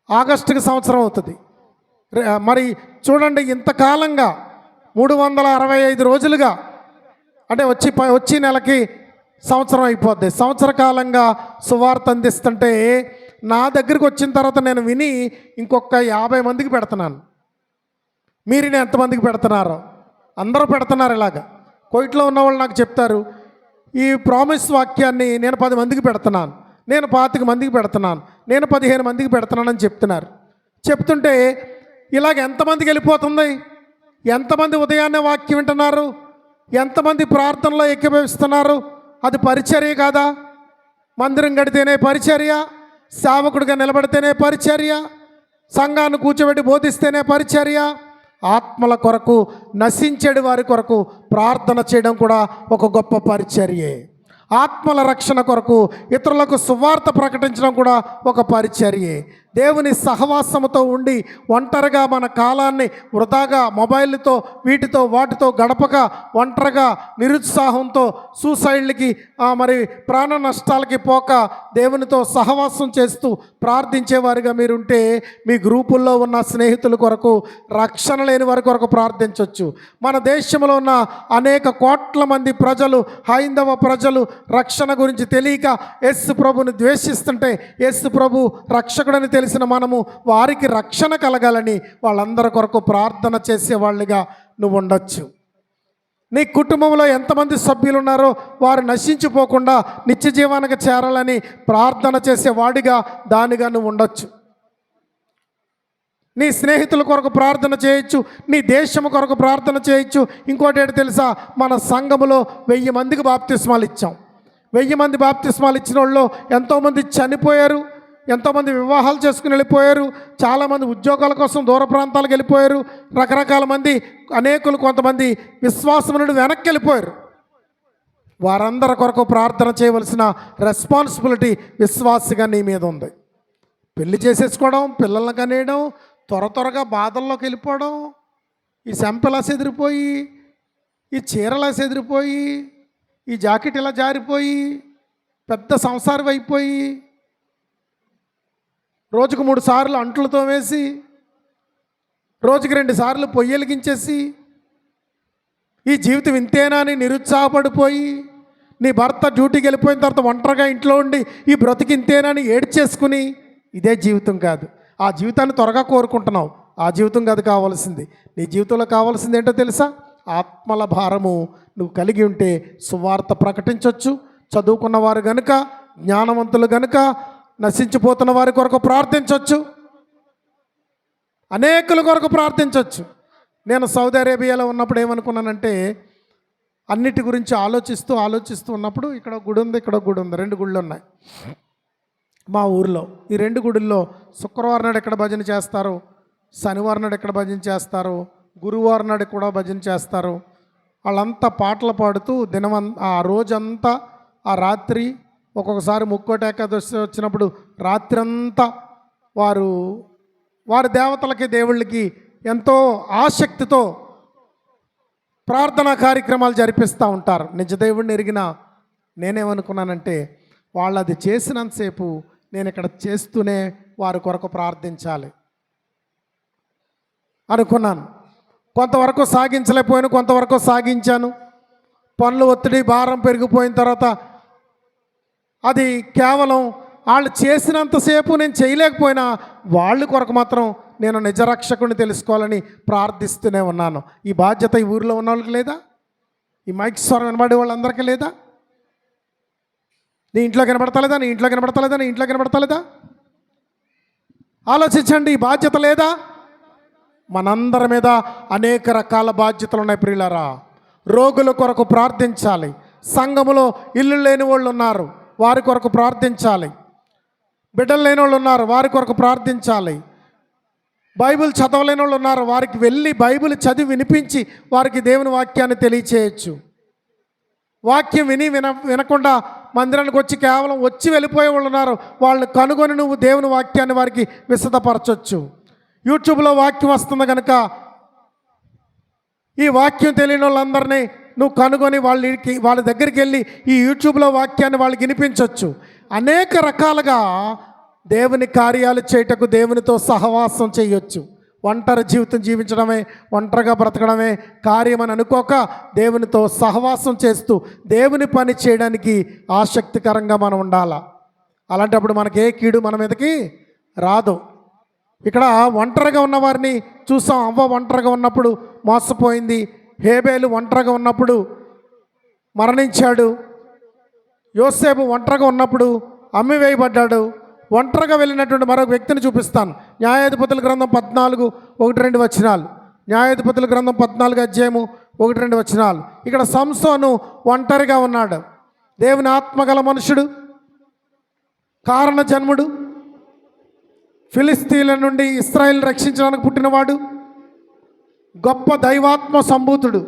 ఆగస్టుకి సంవత్సరం అవుతుంది. మరి చూడండి, ఇంతకాలంగా 365 రోజులుగా, అంటే వచ్చి నెలకి సంవత్సరం అయిపోద్ది. సంవత్సర కాలంగా సువార్త అందిస్తుంటే నా దగ్గరికి వచ్చిన తర్వాత నేను విని ఇంకొక 50 మందికి పెడుతున్నాను. మీరు ఎంతమందికి పెడుతున్నారో? అందరూ పెడుతున్నారు. ఇలాగా కోయిట్లో ఉన్నవాళ్ళు నాకు చెప్తారు, ఈ ప్రామిస్ వాక్యాన్ని నేను 10 మందికి పెడుతున్నాను, నేను 25 మందికి పెడుతున్నాను, నేను 15 మందికి పెడుతున్నానని చెప్తున్నారు. చెప్తుంటే ఇలాగ ఎంతమందికి వెళ్ళిపోతుంది? ఎంతమంది ఉదయాన్నే వాక్యం వింటున్నారు? ఎంతమంది ప్రార్థనలో ఏకీభవిస్తున్నారు? అది పరిచర్య కాదా? మందిరం కడితేనే పరిచర్య, సేవకుడిగా నిలబడితేనే పరిచర్య, సంఘాన్ని కూర్చోబెట్టి బోధిస్తేనే పరిచర్య. ఆత్మల కొరకు, నశించేడు వారి కొరకు ప్రార్థన చేయడం కూడా ఒక గొప్ప పరిచర్యే. ఆత్మల రక్షణ కొరకు ఇతరులకు సువార్త ప్రకటించడం కూడా ఒక పరిచర్యే. దేవుని సహవాసముతో ఉండి ఒంటరిగా మన కాలాన్ని వృధాగా మొబైల్తో వీటితో వాటితో గడపక ఒంటరిగా నిరుత్సాహంతో సూసైడ్లకి మరి ప్రాణ నష్టాలకి పోక దేవునితో సహవాసం చేస్తూ ప్రార్థించేవారిగా మీరుంటే మీ గ్రూపుల్లో ఉన్న స్నేహితుల కొరకు, రక్షణ లేని వారి కొరకు ప్రార్థించవచ్చు. మన దేశంలో ఉన్న అనేక కోట్ల మంది ప్రజలు, హైందవ ప్రజలు రక్షణ గురించి తెలియక యేసు ప్రభుని ద్వేషిస్తుంటే యేసు ప్రభు రక్షకుడని తెలిసిన మనము వారికి రక్షణ కలగాలని వాళ్ళందరి కొరకు ప్రార్థన చేసేవాళ్ళుగా నువ్వు ఉండొచ్చు. నీ కుటుంబంలో ఎంతమంది సభ్యులు ఉన్నారో వారు నశించిపోకుండా నిత్య జీవానికి చేరాలని ప్రార్థన చేసేవాడిగా దానిగా నువ్వు ఉండొచ్చు. నీ స్నేహితుల కొరకు ప్రార్థన చేయొచ్చు, నీ దేశం కొరకు ప్రార్థన చేయొచ్చు. ఇంకోటి ఏంటి తెలుసా? మన సంఘములో 1000 మందికి బాప్తిస్మాలు ఇచ్చాం. 1000 మంది బాప్తిస్మాలు ఇచ్చిన వాళ్ళు ఎంతోమంది చనిపోయారు, ఎంతోమంది వివాహాలు చేసుకుని వెళ్ళిపోయారు, చాలామంది ఉద్యోగాల కోసం దూర ప్రాంతాలకు వెళ్ళిపోయారు, రకరకాల మంది, అనేకులు కొంతమంది విశ్వాసం నుండి వెనక్కి వెళ్ళిపోయారు. వారందరి కొరకు ప్రార్థన చేయవలసిన రెస్పాన్సిబిలిటీ విశ్వాసిగా నీ మీద ఉంది. పెళ్లి చేసేసుకోవడం, పిల్లల్ని కనేయడం, త్వరగా బాధల్లోకి వెళ్ళిపోవడం, ఈ సెంపెలా సెదిరిపోయి, ఈ చీరలా సెదిరిపోయి, ఈ జాకెట్ ఇలా జారిపోయి పెద్ద సంసారం అయిపోయి, రోజుకు 3 సార్లు అంట్లతో వేసి, రోజుకి 2 సార్లు పొయ్యి వెలిగించేసి, ఈ జీవితం ఇంతేనా అని నిరుత్సాహపడిపోయి, నీ భర్త డ్యూటీకి వెళ్ళిపోయిన తర్వాత ఒంటరిగా ఇంట్లో ఉండి ఈ బ్రతికి ఇంతేనా అని ఏడ్చేసుకుని, ఇదే జీవితం కాదు. ఆ జీవితాన్ని త్వరగా కోరుకుంటున్నావు. ఆ జీవితం కాదు కావాల్సింది. నీ జీవితంలో కావాల్సింది ఏంటో తెలుసా? ఆత్మల భారము నువ్వు కలిగి ఉంటే సువార్త ప్రకటించవచ్చు. చదువుకున్నవారు గనుక, జ్ఞానవంతులు గనుక నశించిపోతున్న వారి కొరకు ప్రార్థించవచ్చు, అనేకుల కొరకు ప్రార్థించవచ్చు. నేను సౌదీ అరేబియాలో ఉన్నప్పుడు ఏమనుకున్నానంటే, అన్నిటి గురించి ఆలోచిస్తూ ఉన్నప్పుడు ఇక్కడ గుడి ఉంది, ఇక్కడ గుడి ఉంది, 2 గుళ్ళు ఉన్నాయి మా ఊరిలో. ఈ 2 గుడుల్లో శుక్రవారం నాడు ఎక్కడ భజన చేస్తారు, శనివారం నాడు ఎక్కడ భజన చేస్తారు, గురువారం నాడు కూడా భజన చేస్తారు. వాళ్ళంతా పాటలు పాడుతూ ఆ రోజంతా, ఆ రాత్రి, ఒక్కొక్కసారి ముక్కోటి ఏకాదశి వచ్చినప్పుడు రాత్రంతా వారి దేవతలకి, దేవుళ్ళకి ఎంతో ఆసక్తితో ప్రార్థనా కార్యక్రమాలు జరిపిస్తూ ఉంటారు. నిజ దేవుడిని ఎరిగిన నేనేమనుకున్నానంటే, వాళ్ళు అది చేసినంతసేపు నేను ఇక్కడ చేస్తూనే వారి కొరకు ప్రార్థించాలి అనుకున్నాను. కొంతవరకు సాగించలేకపోయాను, కొంతవరకు సాగించాను. పనులు ఒత్తిడి భారం పెరిగిపోయిన తర్వాత అది కేవలం వాళ్ళు చేసినంతసేపు నేను చేయలేకపోయినా వాళ్ళ కొరకు మాత్రం నేను నిజరక్షకుని తెలుసుకోవాలని ప్రార్థిస్తూనే ఉన్నాను. ఈ బాధ్యత ఈ ఊరిలో ఉన్న వాళ్ళకి లేదా? ఈ మైక్ స్వరం వినబడే వాళ్ళందరికీ లేదా? నీ ఇంట్లో కనబడతలేదా? నీ ఇంట్లో కనబడతలేదా? నీ ఇంట్లో కనబడతలేదా? ఆలోచించండి. ఈ బాధ్యత లేదా? మనందరి మీద అనేక రకాల బాధ్యతలు ఉన్నాయి ప్రియులారా. రోగుల కొరకు ప్రార్థించాలి. సంఘములో ఇల్లు లేని వాళ్ళు ఉన్నారు, వారి కొరకు ప్రార్థించాలి. బిడ్డలు లేని వాళ్ళు ఉన్నారు, వారి కొరకు ప్రార్థించాలి. బైబిల్ చదవలేని వాళ్ళు ఉన్నారు, వారికి వెళ్ళి బైబిల్ చదివి వినిపించి వారికి దేవుని వాక్యాన్ని తెలియచేయచ్చు. వాక్యం వినకుండా మందిరానికి వచ్చి కేవలం వచ్చి వెళ్ళిపోయే వాళ్ళు ఉన్నారు, వాళ్ళని కనుగొని నువ్వు దేవుని వాక్యాన్ని వారికి విశదపరచవచ్చు. యూట్యూబ్లో వాక్యం వస్తుంది కనుక ఈ వాక్యం తెలియని వాళ్ళందరినీ నువ్వు కనుగొని వాళ్ళ దగ్గరికి వెళ్ళి ఈ యూట్యూబ్లో వాక్యాన్ని వాళ్ళకి వినిపించవచ్చు. అనేక రకాలుగా దేవుని కార్యాలు చేయటకు దేవునితో సహవాసం చేయొచ్చు. ఒంటరి జీవితం జీవించడమే, ఒంటరిగా బ్రతకడమే కార్యమని అనుకోక దేవునితో సహవాసం చేస్తూ దేవుని పని చేయడానికి ఆసక్తికరంగా మనం ఉండాలి. అలాంటప్పుడు మనకి ఏ కీడు మన మీదకి రాదు. ఇక్కడ ఒంటరిగా ఉన్నవారిని చూసాం. అవ్వ ఒంటరిగా ఉన్నప్పుడు మోసపోయింది. హేబేలు ఒంటరిగా ఉన్నప్పుడు మరణించాడు. యోసేపు ఒంటరిగా ఉన్నప్పుడు అమ్మివేయబడ్డాడు. ఒంటరిగా వెళ్ళినటువంటి మరొక వ్యక్తిని చూపిస్తాను. న్యాయాధిపతుల గ్రంథం 14:1-2 వచనాలు. న్యాయాధిపతుల గ్రంథం 14 అధ్యాయము 1-2 వచనాలు. ఇక్కడ సంసోను ఒంటరిగా ఉన్నాడు. దేవుని ఆత్మగల మనుషుడు, కారణ జన్ముడు, ఫిలిస్తీన్ల నుండి ఇశ్రాయేల్ రక్షించడానికి పుట్టినవాడు, గొప్ప దైవాత్మ సంభూతుడు,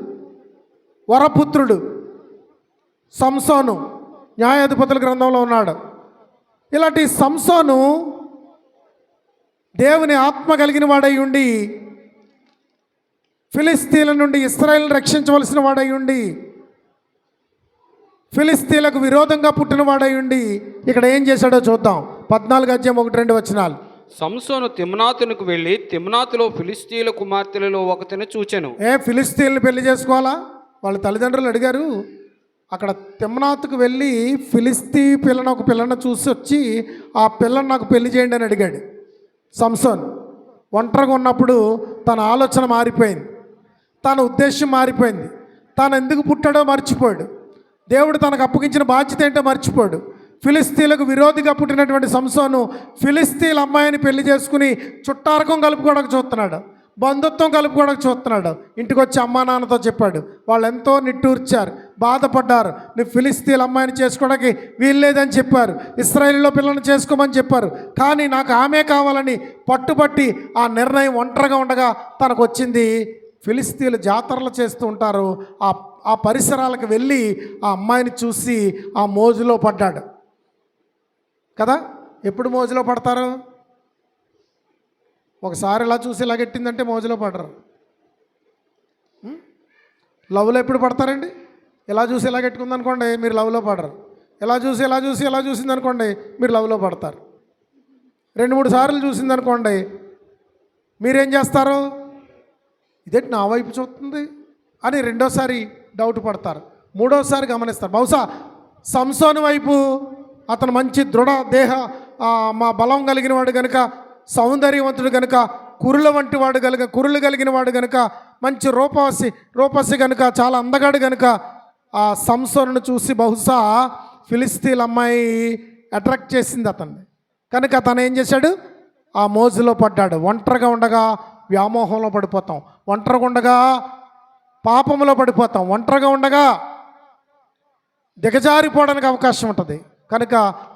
వరపుత్రుడు సంసోను న్యాయాధిపతుల గ్రంథంలో ఉన్నాడు. ఇలాంటి సంసోను దేవుని ఆత్మ కలిగిన వాడై ఉండి ఫిలిస్తీన్ల నుండి ఇశ్రాయేల్ రక్షించవలసిన వాడై ఉండి ఫిలిస్తీన్లకు విరోధంగా పుట్టిన వాడై ఉండి ఇక్కడ ఏం చేశాడో చూద్దాం. 14 అధ్యాయం 1-2 వచనాలు. సంసోను తిమ్నాతునకు వెళ్ళి తిమ్నాతులో ఫిలిస్తీన్ల కుమార్తెలలో ఒకతిని చూచెను. ఫిలిస్తీన్లు పెళ్లి చేసుకోవాలా? వాళ్ళ తల్లిదండ్రులు అడిగారు. అక్కడ తిమ్నాతుకు వెళ్ళి ఫిలిస్తీ ఒక పిల్లను చూసి వచ్చి ఆ పిల్లను నాకు పెళ్లి చేయండి అని అడిగాడు సంసోన్. ఒంటరిగా ఉన్నప్పుడు తన ఆలోచన మారిపోయింది, తన ఉద్దేశం మారిపోయింది. తాను ఎందుకు పుట్టాడో మర్చిపోయాడు. దేవుడు తనకు అప్పగించిన బాధ్యత ఏంటో మర్చిపోయాడు. ఫిలిస్తీన్లకు విరోధిగా పుట్టినటువంటి సంసోను ఫిలిస్తీన్ అమ్మాయిని పెళ్లి చేసుకుని చుట్టారకం కలుపుకోవడానికి చూస్తున్నాడు, బంధుత్వం కలుపుకోవడానికి చూస్తున్నాడు. ఇంటికి వచ్చి అమ్మా నాన్నతో చెప్పాడు. వాళ్ళు ఎంతో నిట్టూర్చారు, బాధపడ్డారు. నువ్వు ఫిలిస్తీన్ అమ్మాయిని చేసుకోవడానికి వీల్లేదని చెప్పారు, ఇశ్రాయేలులో పిల్లల్ని చేసుకోమని చెప్పారు. కానీ నాకు ఆమె కావాలని పట్టుబట్టి ఆ నిర్ణయం ఒంటరిగా ఉండగా తనకు వచ్చింది. ఫిలిస్తీన్లు జాతరలు చేస్తూ ఉంటారు, ఆ పరిసరాలకు వెళ్ళి ఆ అమ్మాయిని చూసి ఆ మోజులో పడ్డాడు కదా. ఎప్పుడు మోజులో పడతారు? ఒకసారి ఇలా చూసి ఇలా గట్టిందంటే మోజులో పడరు. లవ్లో ఎప్పుడు పడతారండి? ఇలా చూసి ఇలా గట్టుకుందనుకోండి, మీరు లవ్లో పడరు. ఇలా చూసింది అనుకోండి, మీరు లవ్లో పడతారు. 2-3 సార్లు చూసిందనుకోండి, మీరేం చేస్తారు? ఇదేంటి నా వైపు చూస్తుంది అని రెండోసారి డౌట్ పడతారు, మూడోసారి గమనిస్తారు. బహుశా సంసోను వైపు అతను మంచి దృఢ దేహ మా బలం కలిగిన వాడు కనుక, సౌందర్యవంతుడు కనుక, కురులు కలిగిన వాడు కనుక, మంచి రూపసి కనుక, చాలా అందగాడు కనుక ఆ సంసోనును చూసి బహుశా ఫిలిస్తీన్ అమ్మాయి అట్రాక్ట్ చేసింది అతన్ని. కనుక అతను ఏం చేశాడు? ఆ మోజులో పడ్డాడు. ఒంటరిగా ఉండగా వ్యామోహంలో పడిపోతాం, ఒంటరిగా ఉండగా పాపంలో పడిపోతాం, ఒంటరిగా ఉండగా దిగజారిపోవడానికి అవకాశం ఉంటుంది. కనుక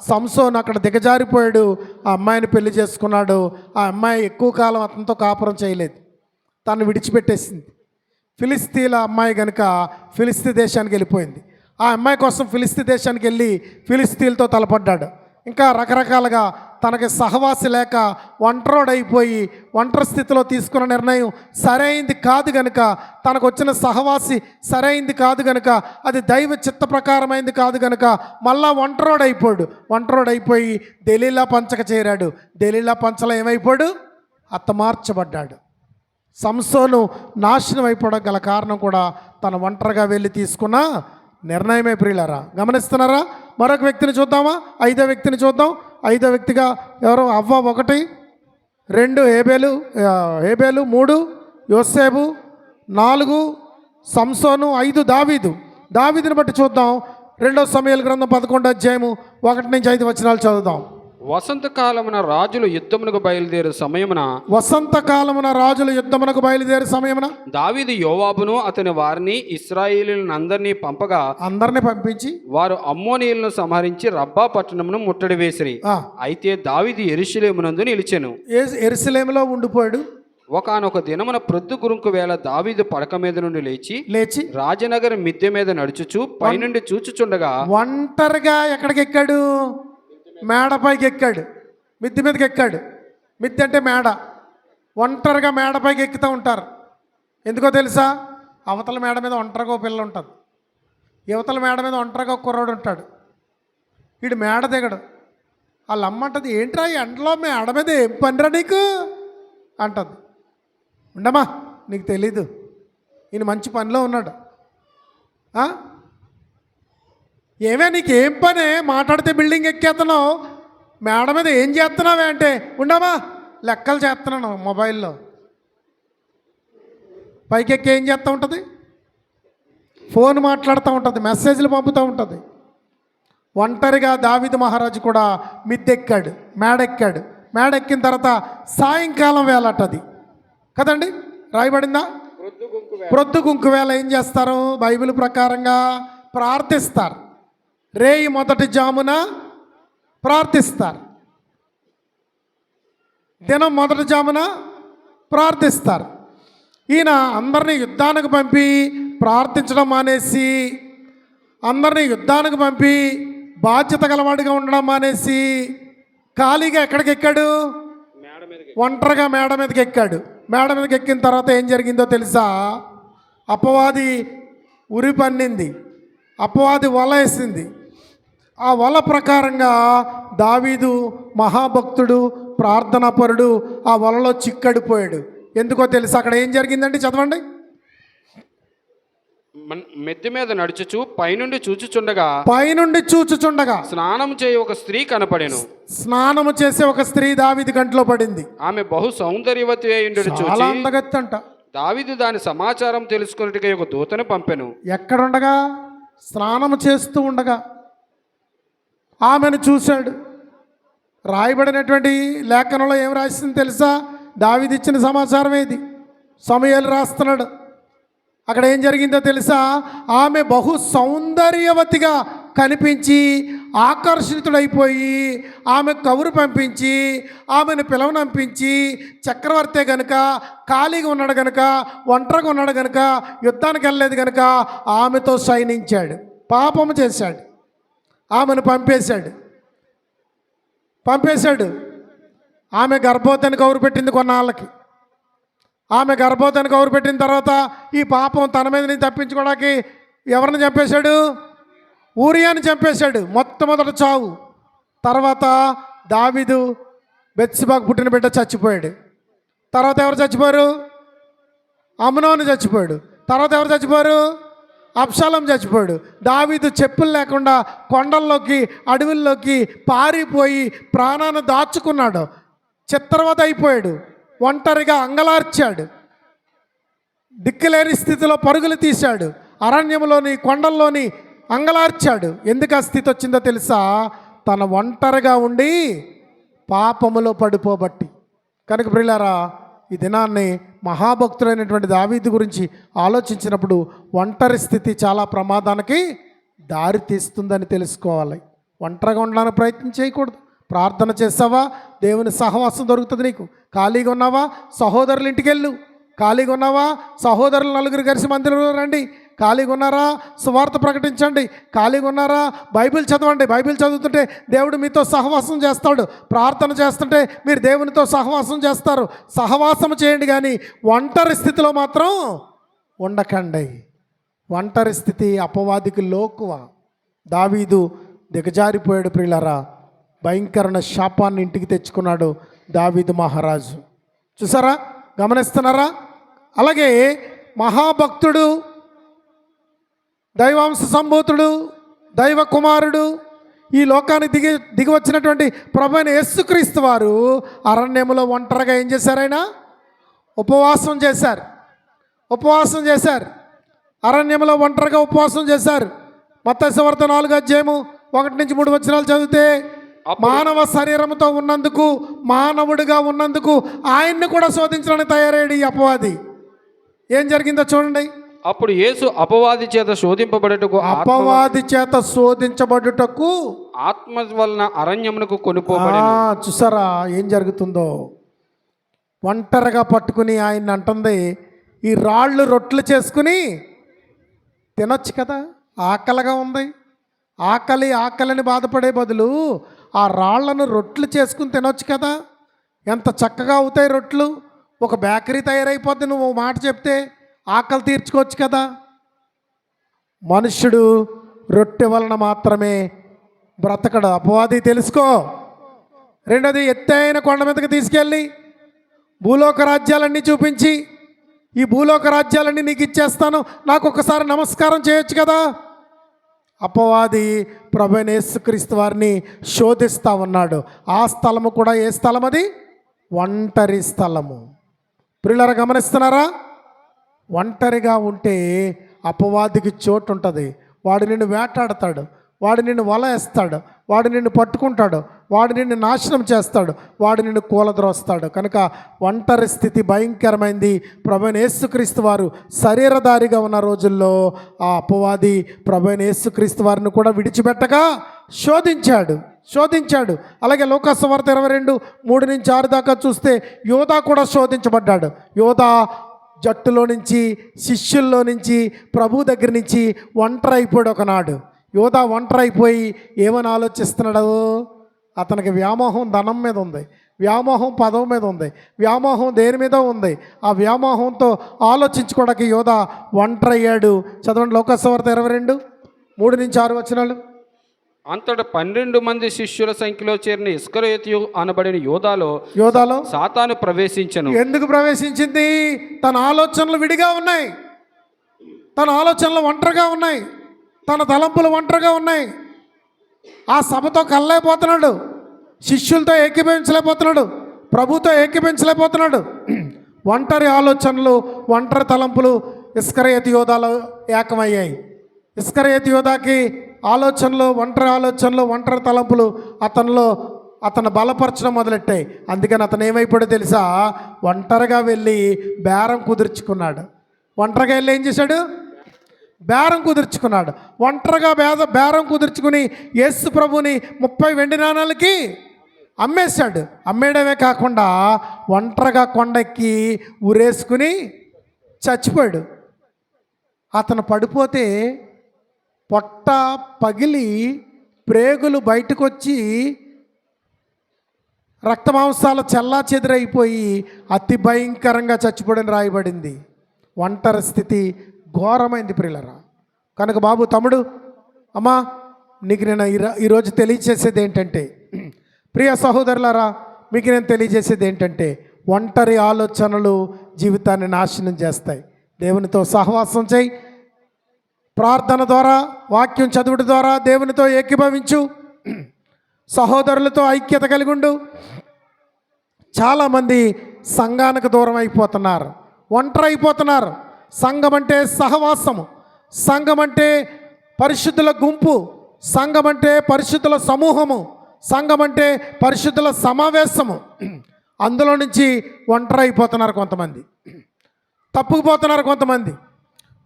సంసోను అక్కడ దిగజారిపోయాడు, ఆ అమ్మాయిని పెళ్లి చేసుకున్నాడు. ఆ అమ్మాయి ఎక్కువ కాలం అతనితో కాపురం చేయలేదు, తను విడిచిపెట్టేసింది. ఫిలిస్తీన్ల అమ్మాయి కనుక ఫిలిస్తీ దేశానికి వెళ్ళిపోయింది. ఆ అమ్మాయి కోసం ఫిలిస్తీ దేశానికి వెళ్ళి ఫిలిస్తీన్లతో తలపడ్డాడు. ఇంకా రకరకాలుగా తనకి సహవాసి లేక ఒంటరోడైపోయి ఒంటరి స్థితిలో తీసుకున్న నిర్ణయం సరైంది కాదు గనుక, తనకు వచ్చిన సహవాసి సరైంది కాదు గనుక, అది దైవ చిత్త ప్రకారమైంది కాదు గనుక మళ్ళా ఒంటరోడైపోయి దెలీలా పంచక చేరాడు. దెలీలా పంచలో ఏమైపోయాడు? హతమార్చబడ్డాడు. సంసోను నాశనం అయిపోవడం గల కారణం కూడా తన ఒంటరిగా వెళ్ళి తీసుకున్న నిర్ణయమే. ప్రియులారా, గమనిస్తున్నారా? మరొక వ్యక్తిని చూద్దామా? 5వ వ్యక్తిని చూద్దాం. 5వ వ్యక్తిగా ఎవరు? అవ్వ 1, 2 హేబేలు, 3 యోసేపు, 4 సంసోను, 5 దావీదు. దావీదుని బట్టి చూద్దాం. 2వ సమూయేలు గ్రంథం 11వ అధ్యాయము 1 నుంచి 5 వచనాలు చదువుదాం. వసంతకాలమున రాజులు యుద్ధమునకు బయలుదేరు సమయమున దావీదు యోవాబును అతని వారిని ఇశ్రాయేలీయులందరినీ అందరిని పంపించి వారు అమ్మోనీయులను సంహరించి రబ్బా పట్టణమును ముట్టడి వేసిరి. అయితే దావీదు యెరూషలేమునందు నిలిచెను. యెరూషలేములో ఉండిపోయాడు. ఒకానొక దినమున ప్రొద్దు గురుంకు వేళ దావీదు పడక మీద నుండి లేచి రాజనగరం మిద్దె మీద నడుచుచు పైనుండి చూచుచుండగా ఒంటరిగా ఎక్కడికి ఎక్కాడు? మేడపైకి ఎక్కాడు. మిద్దె మీదకి ఎక్కాడు. మిద్దె అంటే మేడ. ఒంటరిగా మేడపైకి ఎక్కుతూ ఉంటారు. ఎందుకో తెలుసా? అవతల మేడ మీద ఒంటరిగా ఒక పిల్ల ఉంటుంది, యువతల మేడ మీద ఒంటరిగా ఒక కుర్రాడు ఉంటాడు. వీడు మేడ దిగడు. వాళ్ళ అమ్మ అంటది, ఏంట్రా ఎండలో మేడ మీద ఏం పనిరా నీకు అంటది. ఉండమా, నీకు తెలీదు, ఈయన మంచి పనిలో ఉన్నాడు. ఏమే నీకేం పనే? మాట్లాడితే బిల్డింగ్ ఎక్కేస్తున్నావు, మేడ మీద ఏం చేస్తున్నావే అంటే, ఉండమా లెక్కలు చేస్తున్నాను మొబైల్లో. పైకి ఎక్కి ఏం చేస్తూ ఉంటుంది? ఫోన్ మాట్లాడుతూ ఉంటుంది, మెసేజ్లు పంపుతూ ఉంటుంది. ఒంటరిగా దావీదు మహారాజు కూడా మిద్దెక్కాడు, మేడెక్కాడు. మేడెక్కిన తర్వాత సాయంకాలం వేళటది కదండి, రాయబడిందా? ప్రొద్దు గుంకు వేళ ఏం చేస్తారు? బైబిల్ ప్రకారంగా ప్రార్థిస్తారు. రేయి మొదటి జామున ప్రార్థిస్తారు, దినం మొదటి జామున ప్రార్థిస్తారు. ఈయన అందరినీ యుద్ధానికి పంపి ప్రార్థించడం మానేసి, అందరినీ యుద్ధానికి పంపి బాధ్యత గలవాడిగా ఉండడం మానేసి ఖాళీగా ఎక్కడికి ఎక్కాడు? ఒంటరిగా మేడ మీదకి ఎక్కాడు. మేడ మీదకి ఎక్కిన తర్వాత ఏం జరిగిందో తెలుసా? అపవాది ఉరి పన్నింది, అపవాది వల వేసింది. ఆ వల ప్రకారంగా దావీదు మహాభక్తుడు, ప్రార్థనాపరుడు ఆ వలలో చిక్కడిపోయాడు. ఎందుకో తెలుసా? అక్కడ ఏం జరిగిందండి, చదవండి. మెత్తి మీద నడుచుచు పైనుండి చూచుచుండగా స్నానం చేయ ఒక స్త్రీ కనపడెను. స్నానము చేసే ఒక స్త్రీ దావీదు కంట్లో పడింది. ఆమె బహు సౌందర్యవతి అయ్యుండెను. చాలా అందగత్తంట. దావీదు దాని సమాచారం తెలుసుకున్నట్టుగా ఒక దూతను పంపెను. ఎక్కడుండగా? స్నానము చేస్తూ ఉండగా ఆమెను చూశాడు. రాయబడినటువంటి లేఖనంలో ఏం రాసింది తెలుసా? దావీదు ఇచ్చిన సమాచారం ఏది? సమూయేలు రాస్తున్నాడు. అక్కడ ఏం జరిగిందో తెలుసా? ఆమె బహు సౌందర్యవతిగా కనిపించి ఆకర్షితుడైపోయి ఆమె కబురు పంపించి ఆమెను పిలవనంపించి, చక్రవర్తే గనుక, ఖాళీగా ఉన్నాడు గనుక, ఒంటరిగా ఉన్నాడు గనుక, యుద్ధానికి వెళ్ళలేదు గనుక ఆమెతో శయనించాడు, పాపము చేశాడు, ఆమెను పంపేశాడు. ఆమె గర్భవతిని కబురు పెట్టింది కొన్నాళ్ళకి. ఆమె గర్భవతిని కబురు పెట్టిన తర్వాత ఈ పాపం తన మీద నుంచి తప్పించుకోవడానికి ఎవరిని చంపేశాడు? ఊరియాని చంపేశాడు. మొట్టమొదటి చావు. తర్వాత దావీదు బెత్షెబాకు పుట్టిన బిడ్డ చచ్చిపోయాడు. తర్వాత ఎవరు చచ్చిపోయారు? అమ్నోను చచ్చిపోయాడు. తర్వాత ఎవరు చచ్చిపోయారు? అబ్షాలోం చచ్చిపోయాడు. దావీదు చెప్పులు లేకుండా కొండల్లోకి, అడవుల్లోకి పారిపోయి ప్రాణాన్ని దాచుకున్నాడు. చిత్రవద అయిపోయాడు. ఒంటరిగా అంగలార్చాడు. దిక్కులేని స్థితిలో పరుగులు తీశాడు. అరణ్యంలోని, కొండల్లోని అంగలార్చాడు. ఎందుకు ఆ స్థితి వచ్చిందో తెలుసా? తన ఒంటరిగా ఉండి పాపములో పడిపోబట్టి. కనుక ప్రియులారా, ఈ దినాన్ని మహాభక్తులైనటువంటి దావీదు గురించి ఆలోచించినప్పుడు ఒంటరి స్థితి చాలా ప్రమాదానికి దారి తీస్తుందని తెలుసుకోవాలి. ఒంటరిగా ఉండడానికి ప్రయత్నం చేయకూడదు. ప్రార్థన చేస్తావా? దేవుని సహవాసం దొరుకుతుంది నీకు. ఖాళీగా ఉన్నావా? సహోదరుల ఇంటికి వెళ్ళు. ఖాళీగా ఉన్నావా? సహోదరులు నలుగురు కలిసి మందిరంలో రండి. ఖాళీగా ఉన్నారా? సువార్త ప్రకటించండి. ఖాళీగా ఉన్నారా? బైబిల్ చదవండి. బైబిల్ చదువుతుంటే దేవుడు మీతో సహవాసం చేస్తాడు. ప్రార్థన చేస్తుంటే మీరు దేవునితో సహవాసం చేస్తారు. సహవాసం చేయండి, కానీ ఒంటరి స్థితిలో మాత్రం ఉండకండి. ఒంటరి స్థితి అపవాదికి లోకువ. దావీదు దిగజారిపోయాడు ప్రియులారా. భయంకరమైన శాపాన్ని ఇంటికి తెచ్చుకున్నాడు దావీదు మహారాజు. చూసారా? గమనిస్తున్నారా? అలాగే మహాభక్తుడు, దైవాంశ సంభూతుడు, దైవ కుమారుడు, ఈ లోకానికి దిగి వచ్చినటువంటి ప్రభువైన యేసుక్రీస్తు వారు అరణ్యములో ఒంటరిగా ఏం చేశారు? ఆయన ఉపవాసం చేశారు. ఉపవాసం చేశారు. అరణ్యంలో ఒంటరిగా ఉపవాసం చేశారు. మత్తయి సువార్త 4:1-3 చదివితే, మానవ శరీరంతో ఉన్నందుకు, మానవుడిగా ఉన్నందుకు ఆయన్ని కూడా శోధించడానికి తయారయ్యాడు ఈ అపవాది. ఏం జరిగిందో చూడండి. అప్పుడు యేసు అపవాది చేత శోధింపబడుటకు, అపవాది చేత శోధించబడుటకు ఆత్మ వలన అరణ్యమునకు కొనుక్కోబడెను. చూసారా ఏం జరుగుతుందో? ఒంటరిగా పట్టుకుని ఆయన అంటుంది, ఈ రాళ్ళు రొట్టెలు చేసుకుని తినొచ్చు కదా, ఆకలిగా ఉంది. ఆకలిని బాధపడే బదులు ఆ రాళ్లను రొట్టెలు చేసుకుని తినొచ్చు కదా. ఎంత చక్కగా అవుతాయి రొట్టెలు. ఒక బేకరీ తయారైపోద్ది నువ్వు మాట చెప్తే. ఆకలి తీర్చుకోవచ్చు కదా. మనుష్యుడు రొట్టె వలన మాత్రమే బ్రతకడు. అపవాది తెలుసుకో. రెండోది, ఎత్తైన కొండ మీదకి తీసుకెళ్ళి భూలోక రాజ్యాలన్నీ చూపించి, ఈ భూలోక రాజ్యాలన్నీ నీకు ఇచ్చేస్తాను, నాకు ఒకసారి నమస్కారం చేయొచ్చు కదా. అపవాది ప్రభువైన యేసుక్రీస్తు వారిని శోధిస్తూ ఉన్నాడు. ఆ స్థలము కూడా ఏ స్థలం? అది ఒంటరి స్థలము. ప్రియులారా గమనిస్తున్నారా? ఒంటరిగా ఉంటే అపవాదికి చోటు ఉంటుంది. వాడు నిన్ను వేటాడతాడు, వాడు నిన్ను వల వేస్తాడు, వాడు నిన్ను పట్టుకుంటాడు, వాడు నిన్ను నాశనం చేస్తాడు, వాడు నిన్ను కూలద్రోస్తాడు. కనుక ఒంటరి స్థితి భయంకరమైంది. ప్రభువైన యేసుక్రీస్తు వారు శరీరధారిగా ఉన్న రోజుల్లో ఆ అపవాది ప్రభువైన యేసుక్రీస్తు వారిని కూడా విడిచిపెట్టగా శోధించాడు. అలాగే లోకా సువార్త 22:3-6 దాకా చూస్తే యోధా కూడా శోధించబడ్డాడు. యోధా జట్టులో నుంచి, శిష్యుల్లో నుంచి, ప్రభు దగ్గర నుంచి ఒంటరి అయిపోయాడు ఒకనాడు. యోధా ఒంటరి అయిపోయి ఏమని ఆలోచిస్తున్నాడు? అతనికి వ్యామోహం ధనం మీద ఉంది, వ్యామోహం పదవి మీద ఉంది, వ్యామోహం దేని మీద ఉంది. ఆ వ్యామోహంతో ఆలోచించుకోవడానికి యోధా ఒంటరి అయ్యాడు. చదవండి లోకా సువార్త 22:3-6. అంతట 12 మంది శిష్యుల సంఖ్యలో చేరిన ఇస్కరియోతు అనబడిన యోధాలో సాతాను ప్రవేశించెను. ఎందుకు ప్రవేశించింది? తన ఆలోచనలు విడిగా ఉన్నాయి, తన ఆలోచనలు ఒంటరిగా ఉన్నాయి, తన తలంపులు ఒంటరిగా ఉన్నాయి. ఆ సభతో కలలేకపోతున్నాడు, శిష్యులతో ఏకీభవించలేకపోతున్నాడు, ప్రభుతో ఏకీభవించలేకపోతున్నాడు. ఒంటరి ఆలోచనలు, ఒంటరి తలంపులు ఇస్కరియోతు యోధాలో ఏకమయ్యాయి. ఇస్కరియోతు యోధాకి ఆలోచనలు, ఒంటరి తలంపులు అతను బలపరచడం మొదలెట్టాయి. అందుకని అతను ఏమైపోయాడో తెలుసా? ఒంటరిగా వెళ్ళి బేరం కుదుర్చుకున్నాడు. ఒంటరిగా వెళ్ళి ఏం చేశాడు? బేరం కుదుర్చుకున్నాడు. ఒంటరిగా బేరం కుదుర్చుకుని యేసు ప్రభుని 30 వెండి నాణాలకి అమ్మేశాడు. అమ్మేయడమే కాకుండా ఒంటరిగా కొండెక్కి ఉరేసుకుని చచ్చిపోయాడు. అతను పడిపోతే పొట్ట పగిలి ప్రేగులు బయటకు వచ్చి రక్తమాంసాలు చెల్లా చెదిరైపోయి అతి భయంకరంగా చచ్చిపోవడం రాయబడింది. ఒంటరి స్థితి ఘోరమైంది ప్రియులరా. కనుక బాబు, తమ్ముడు, అమ్మా, నీకు నేను ఈరోజు తెలియజేసేది ఏంటంటే, ప్రియ సహోదరులారా, మీకు నేను తెలియజేసేది ఏంటంటే, ఒంటరి ఆలోచనలు జీవితాన్ని నాశనం చేస్తాయి. దేవునితో సహవాసం చేయి. ప్రార్థన ద్వారా, వాక్యం చదువుట ద్వారా దేవునితో ఏకీభవించు. సహోదరులతో ఐక్యత కలిగి ఉండు. చాలామంది సంఘానికి దూరం అయిపోతున్నారు, ఒంటరి అయిపోతున్నారు. సంఘం అంటే సహవాసము, సంఘం అంటే పరిశుద్ధుల గుంపు, సంఘం అంటే పరిశుద్ధుల సమూహము, సంఘం అంటే పరిశుద్ధుల సమావేశము. అందులో నుంచి ఒంటరి అయిపోతున్నారు కొంతమంది, తప్పుకుపోతున్నారు కొంతమంది,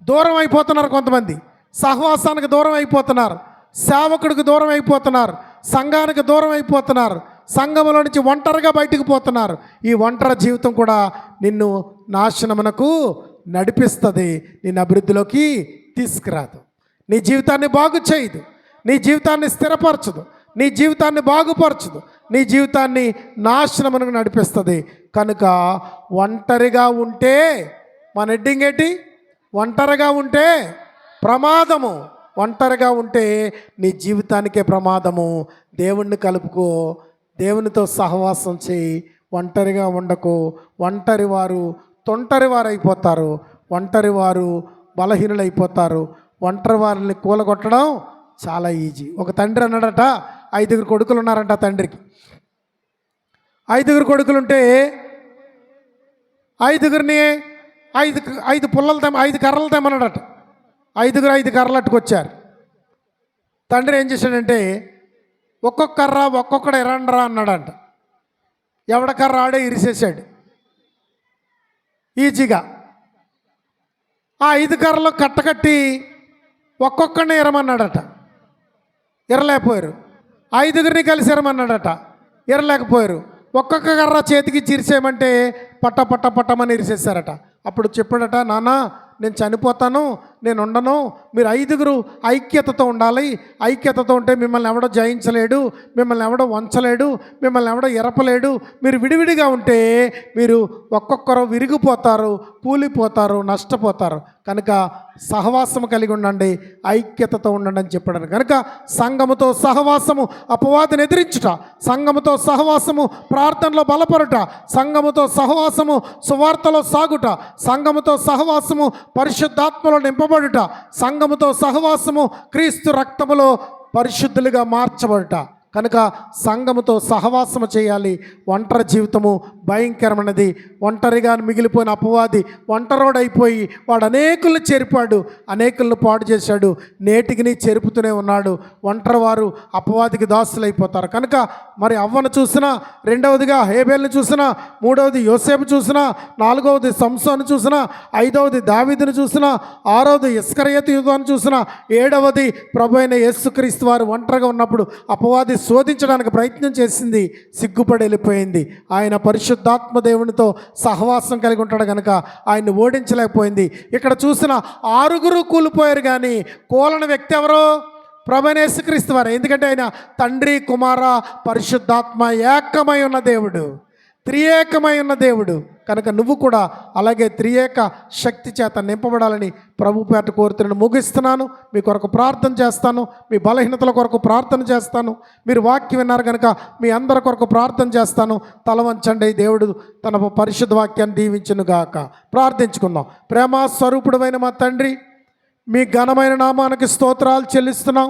దూరం అయిపోతున్నారు కొంతమంది, సహవాసానికి దూరం అయిపోతున్నారు, సేవకుడికి దూరం అయిపోతున్నారు, సంఘానికి దూరం అయిపోతున్నారు, సంఘంలో నుంచి ఒంటరిగా బయటకు పోతున్నారు. ఈ ఒంటరి జీవితం కూడా నిన్ను నాశనమునకు నడిపిస్తుంది, నేను అభివృద్ధిలోకి తీసుకురాదు, నీ జీవితాన్ని బాగు చేయదు, నీ జీవితాన్ని స్థిరపరచదు, నీ జీవితాన్ని బాగుపరచదు, నీ జీవితాన్ని నాశనమునకు నడిపిస్తుంది. కనుక ఒంటరిగా ఉంటే మన హెడ్డింగ్ ఏంటి? ఒంటరిగా ఉంటే ప్రమాదము. ఒంటరిగా ఉంటే నీ జీవితానికే ప్రమాదము. దేవుణ్ణి కలుపుకో, దేవునితో సహవాసం చేయి, ఒంటరిగా ఉండకు. ఒంటరి వారు తొంటరి వారు అయిపోతారు, ఒంటరి వారు బలహీనులైపోతారు. ఒంటరి వారిని కూలగొట్టడం చాలా ఈజీ. ఒక తండ్రి అన్నాడట, 5 కొడుకులు ఉన్నారంట. తండ్రికి 5 కొడుకులుంటే 5 పుల్లలు 5 కర్రలు తెమ్మన్నాడట. 5 కర్రలు అట్టుకొచ్చారు. తండ్రి ఏం చేశాడంటే, ఒక్కొక్క కర్ర ఒక్కొక్కడు ఎరండ్రా అన్నాడంట. ఎవడ కర్ర ఆడే ఇరిసేసాడు ఈజీగా. ఆ 5 కర్రలు కట్టకట్టి ఒక్కొక్కడిని ఎరమన్నాడట. ఎరలేకపోయారు. 5 కలిసి ఎరమన్నాడట. ఎరలేకపోయారు. ఒక్కొక్క కర్ర చేతికి చిరిసేయమంటే పట్టమని ఇరిసేసారట. అప్పుడు చెప్పాడట, నాన్న నేను చనిపోతాను, నేను ఉండను, మీరు 5 ఐక్యతతో ఉండాలి. ఐక్యతతో ఉంటే మిమ్మల్ని ఎవడో జయించలేడు, మిమ్మల్ని ఎవడో వంచలేడు, మిమ్మల్ని ఎవడో ఎరపలేడు. మీరు విడివిడిగా ఉంటే మీరు ఒక్కొక్కరు విరిగిపోతారు, కూలిపోతారు, నష్టపోతారు. కనుక సహవాసము కలిగి ఉండండి, ఐక్యతతో ఉండండి అని చెప్పాడు. కనుక సంఘముతో సహవాసము అపవాదిని ఎదిరించుట, సంఘముతో సహవాసము ప్రార్థనలో బలపరుట, సంఘముతో సహవాసము సువార్తలో సాగుట, సంఘముతో సహవాసము పరిశుద్ధాత్మలో నింపబడుట, సంఘముతో సహవాసము క్రీస్తు రక్తములో పరిశుద్ధులుగా మార్చబడుట. కనుక సంఘముతో సహవాసము చేయాలి. ఒంటరి జీవితము భయంకరమైనది. ఒంటరిగా మిగిలిపోయిన అపవాది ఒంటరోడైపోయి వాడు అనేకులను చెరిపాడు, అనేకులను పాడు చేశాడు, నేటికి చెరుపుతూనే ఉన్నాడు. ఒంటరి వారు అపవాదికి దాసులైపోతారు. కనుక మరి అవ్వను చూసినా, రెండవదిగా హేబేల్ని చూసినా, మూడవది యోసేపు చూసినా, నాలుగవది సంసోను చూసినా, ఐదవది దావీదును చూసినా, ఆరవది ఇస్కరియోతు యూదాను చూసినా, ఏడవది ప్రభువైన యేసుక్రీస్తు వారు ఒంటరిగా ఉన్నప్పుడు అపవాది శోధించడానికి ప్రయత్నం చేసింది, సిగ్గుపడి వెళ్ళిపోయింది. ఆయన పరిశుద్ధాత్మ దేవునితో సహవాసం కలిగి ఉంటాడు కనుక ఆయన్ని ఓడించలేకపోయింది. ఇక్కడ చూసిన 6 కూలిపోయారు, కానీ కూలని వ్యక్తి ఎవరో? ప్రభువైన యేసుక్రీస్తు వారు. ఎందుకంటే ఆయన తండ్రి, కుమార, పరిశుద్ధాత్మ ఏకమై ఉన్న దేవుడు, త్రియేకమై ఉన్న దేవుడు. కనుక నువ్వు కూడా అలాగే త్రియేక శక్తి చేత నింపబడాలని ప్రభు పేట కోరుతున్నాను. ముగిస్తున్నాను. మీ కొరకు ప్రార్థన చేస్తాను, మీ బలహీనతల కొరకు ప్రార్థన చేస్తాను. మీరు వాక్యం విన్నారు కనుక మీ అందరి కొరకు ప్రార్థన చేస్తాను. తల వంచండి. దేవుడు తన పరిశుద్ధ వాక్యాన్ని దీవించునుగాక. ప్రార్థించుకుందాం. ప్రేమ స్వరూపుడమైన మా తండ్రి, మీ ఘనమైన నామానికి స్తోత్రాలు చెల్లిస్తున్నాం.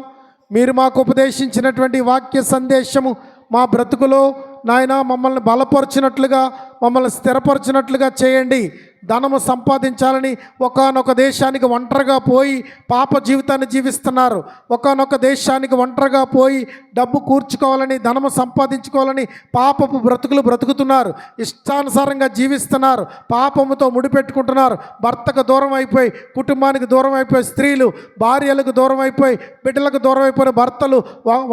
మీరు మాకు ఉపదేశించినటువంటి వాక్య సందేశము మా బ్రతుకులో నాయన మమ్మల్ని బలపరిచినట్లుగా, మమ్మల్ని స్థిరపరిచినట్లుగా చేయండి. ధనము సంపాదించాలని ఒకానొక దేశానికి ఒంటరిగా పోయి పాప జీవితాన్ని జీవిస్తున్నారు. ఒకానొక దేశానికి ఒంటరిగా పోయి డబ్బు కూర్చుకోవాలని, ధనము సంపాదించుకోవాలని పాపపు బ్రతుకులు బ్రతుకుతున్నారు. ఇష్టానుసారంగా జీవిస్తున్నారు, పాపముతో ముడిపెట్టుకుంటున్నారు. భర్తకు దూరం అయిపోయి, కుటుంబానికి దూరం అయిపోయి, స్త్రీలు భార్యలకు దూరం అయిపోయి, బిడ్డలకు దూరం అయిపోయిన భర్తలు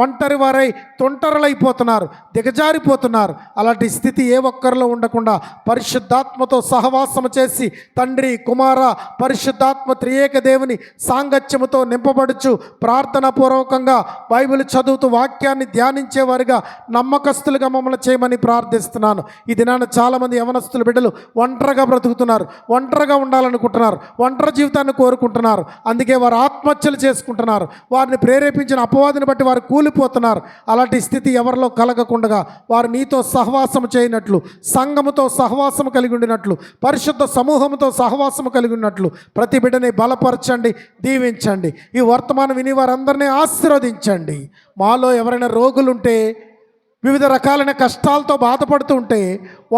ఒంటరి వారై తొంటరలైపోతున్నారు, దిగజారిపోతున్నారు. అలాంటి స్థితి ఏ ఒక్కరిలో ఉండకుండా పరిశుద్ధాత్మతో సహవాసము చేసి తండ్రి, కుమార, పరిశుద్ధాత్మ త్రియేక దేవుని సాంగత్యముతో నింపబడుచు ప్రార్థనాపూర్వకంగా బైబిల్ చదువుతూ వాక్యాన్ని ధ్యానించేవారిగా నమ్మకస్తులుగా మమ్మల్ని చేయమని ప్రార్థిస్తున్నాను. ఈ దినాన చాలామంది యవనస్తుల బిడ్డలు ఒంటరిగా బ్రతుకుతున్నారు, ఒంటరిగా ఉండాలనుకుంటున్నారు, ఒంటరి జీవితాన్ని కోరుకుంటున్నారు. అందుకే వారు ఆత్మహత్యలు చేసుకుంటున్నారు. వారిని ప్రేరేపించిన అపవాదిని బట్టి వారు కూలిపోతున్నారు. అలాంటి స్థితి ఎవరిలో కలగకుండా వారు నీతో సహవాసము చేయనట్లు, సంఘముతో సహవాసము కలిగి ఉండినట్లు, పరిశుద్ధ సమూహంతో సహవాసము కలిగి ఉన్నట్లు ప్రతి బిడ్డని బలపరచండి, దీవించండి. ఈ వర్తమానం విని వారందరినీ ఆశీర్వదించండి. మాలో ఎవరైనా రోగులుంటే, వివిధ రకాలైన కష్టాలతో బాధపడుతూ ఉంటే,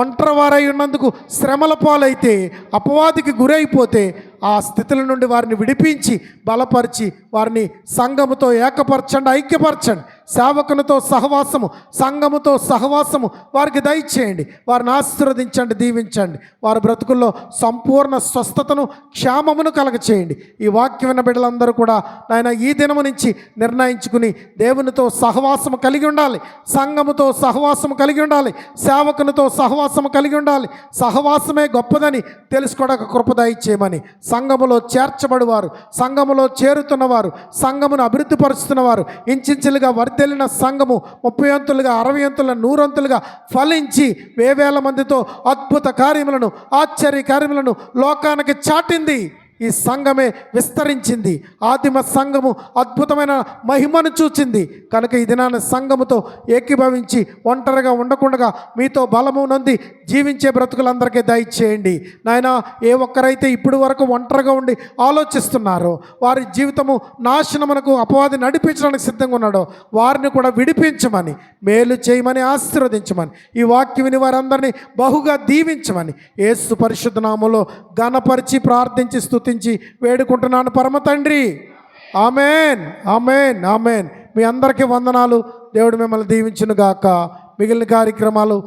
ఒంటరి వారై ఉన్నందుకు శ్రమల పాలైతే, అపవాదికి గురైపోతే ఆ స్థితుల నుండి వారిని విడిపించి బలపరిచి వారిని సంఘముతో ఏకపరచండి, ఐక్యపరచండి. సేవకునితో సహవాసము, సంఘముతో సహవాసము వారికి దయచేయండి. వారిని ఆశీర్వదించండి, దీవించండి. వారి బ్రతుకుల్లో సంపూర్ణ స్వస్థతను, క్షేమమును కలగచేయండి. ఈ వాక్యం విన్న బిడ్డలందరూ కూడా నాయన ఈ దినము నుంచి నిర్ణయించుకుని దేవునితో సహవాసము కలిగి ఉండాలి, సంఘముతో సహవాసము కలిగి ఉండాలి, సేవకునితో సహవాసము కలిగి ఉండాలి. సహవాసమే గొప్పదని తెలుసుకోవడానికి కృప దయచేయమని, సంఘములో చేర్చబడివారు, సంఘములో చేరుతున్నవారు, సంఘమును అభివృద్ధిపరుస్తున్నవారు, ఇంచులుగా వర్ధిల్లిన సంఘము 30 అంతులుగా, 60 అంతులుగా, 100 అంతులుగా ఫలించి వేవేల మందితో అద్భుత కార్యములను, ఆశ్చర్య కార్యములను లోకానికి చాటింది. ఈ సంఘమే విస్తరించింది. ఆదిమ సంఘము అద్భుతమైన మహిమను చూచింది. కనుక ఈ దినాన సంఘముతో ఏకీభవించి ఒంటరిగా ఉండకుండా మీతో బలము నొంది జీవించే బ్రతుకులందరికీ దయచేయండి నాయన. ఏ ఒక్కరైతే ఇప్పుడు వరకు ఒంటరిగా ఉండి ఆలోచిస్తున్నారో, వారి జీవితము నాశనమునకు అపవాది నడిపించడానికి సిద్ధంగా ఉన్నాడో వారిని కూడా విడిపించమని, మేలు చేయమని, ఆశీర్వదించమని, ఈ వాక్యం విని వారందరినీ బహుగా దీవించమని యేసు పరిశుద్ధ నామములో ఘనపరిచి ప్రార్థించి స్తుతించి వేడుకుంటున్నాను పరమ తండ్రి. Amen, amen, amen. మీ అందరికీ వందనాలు. దేవుడు మిమ్మల్ని దీవించును గాక. మిగిలిన కార్యక్రమాలు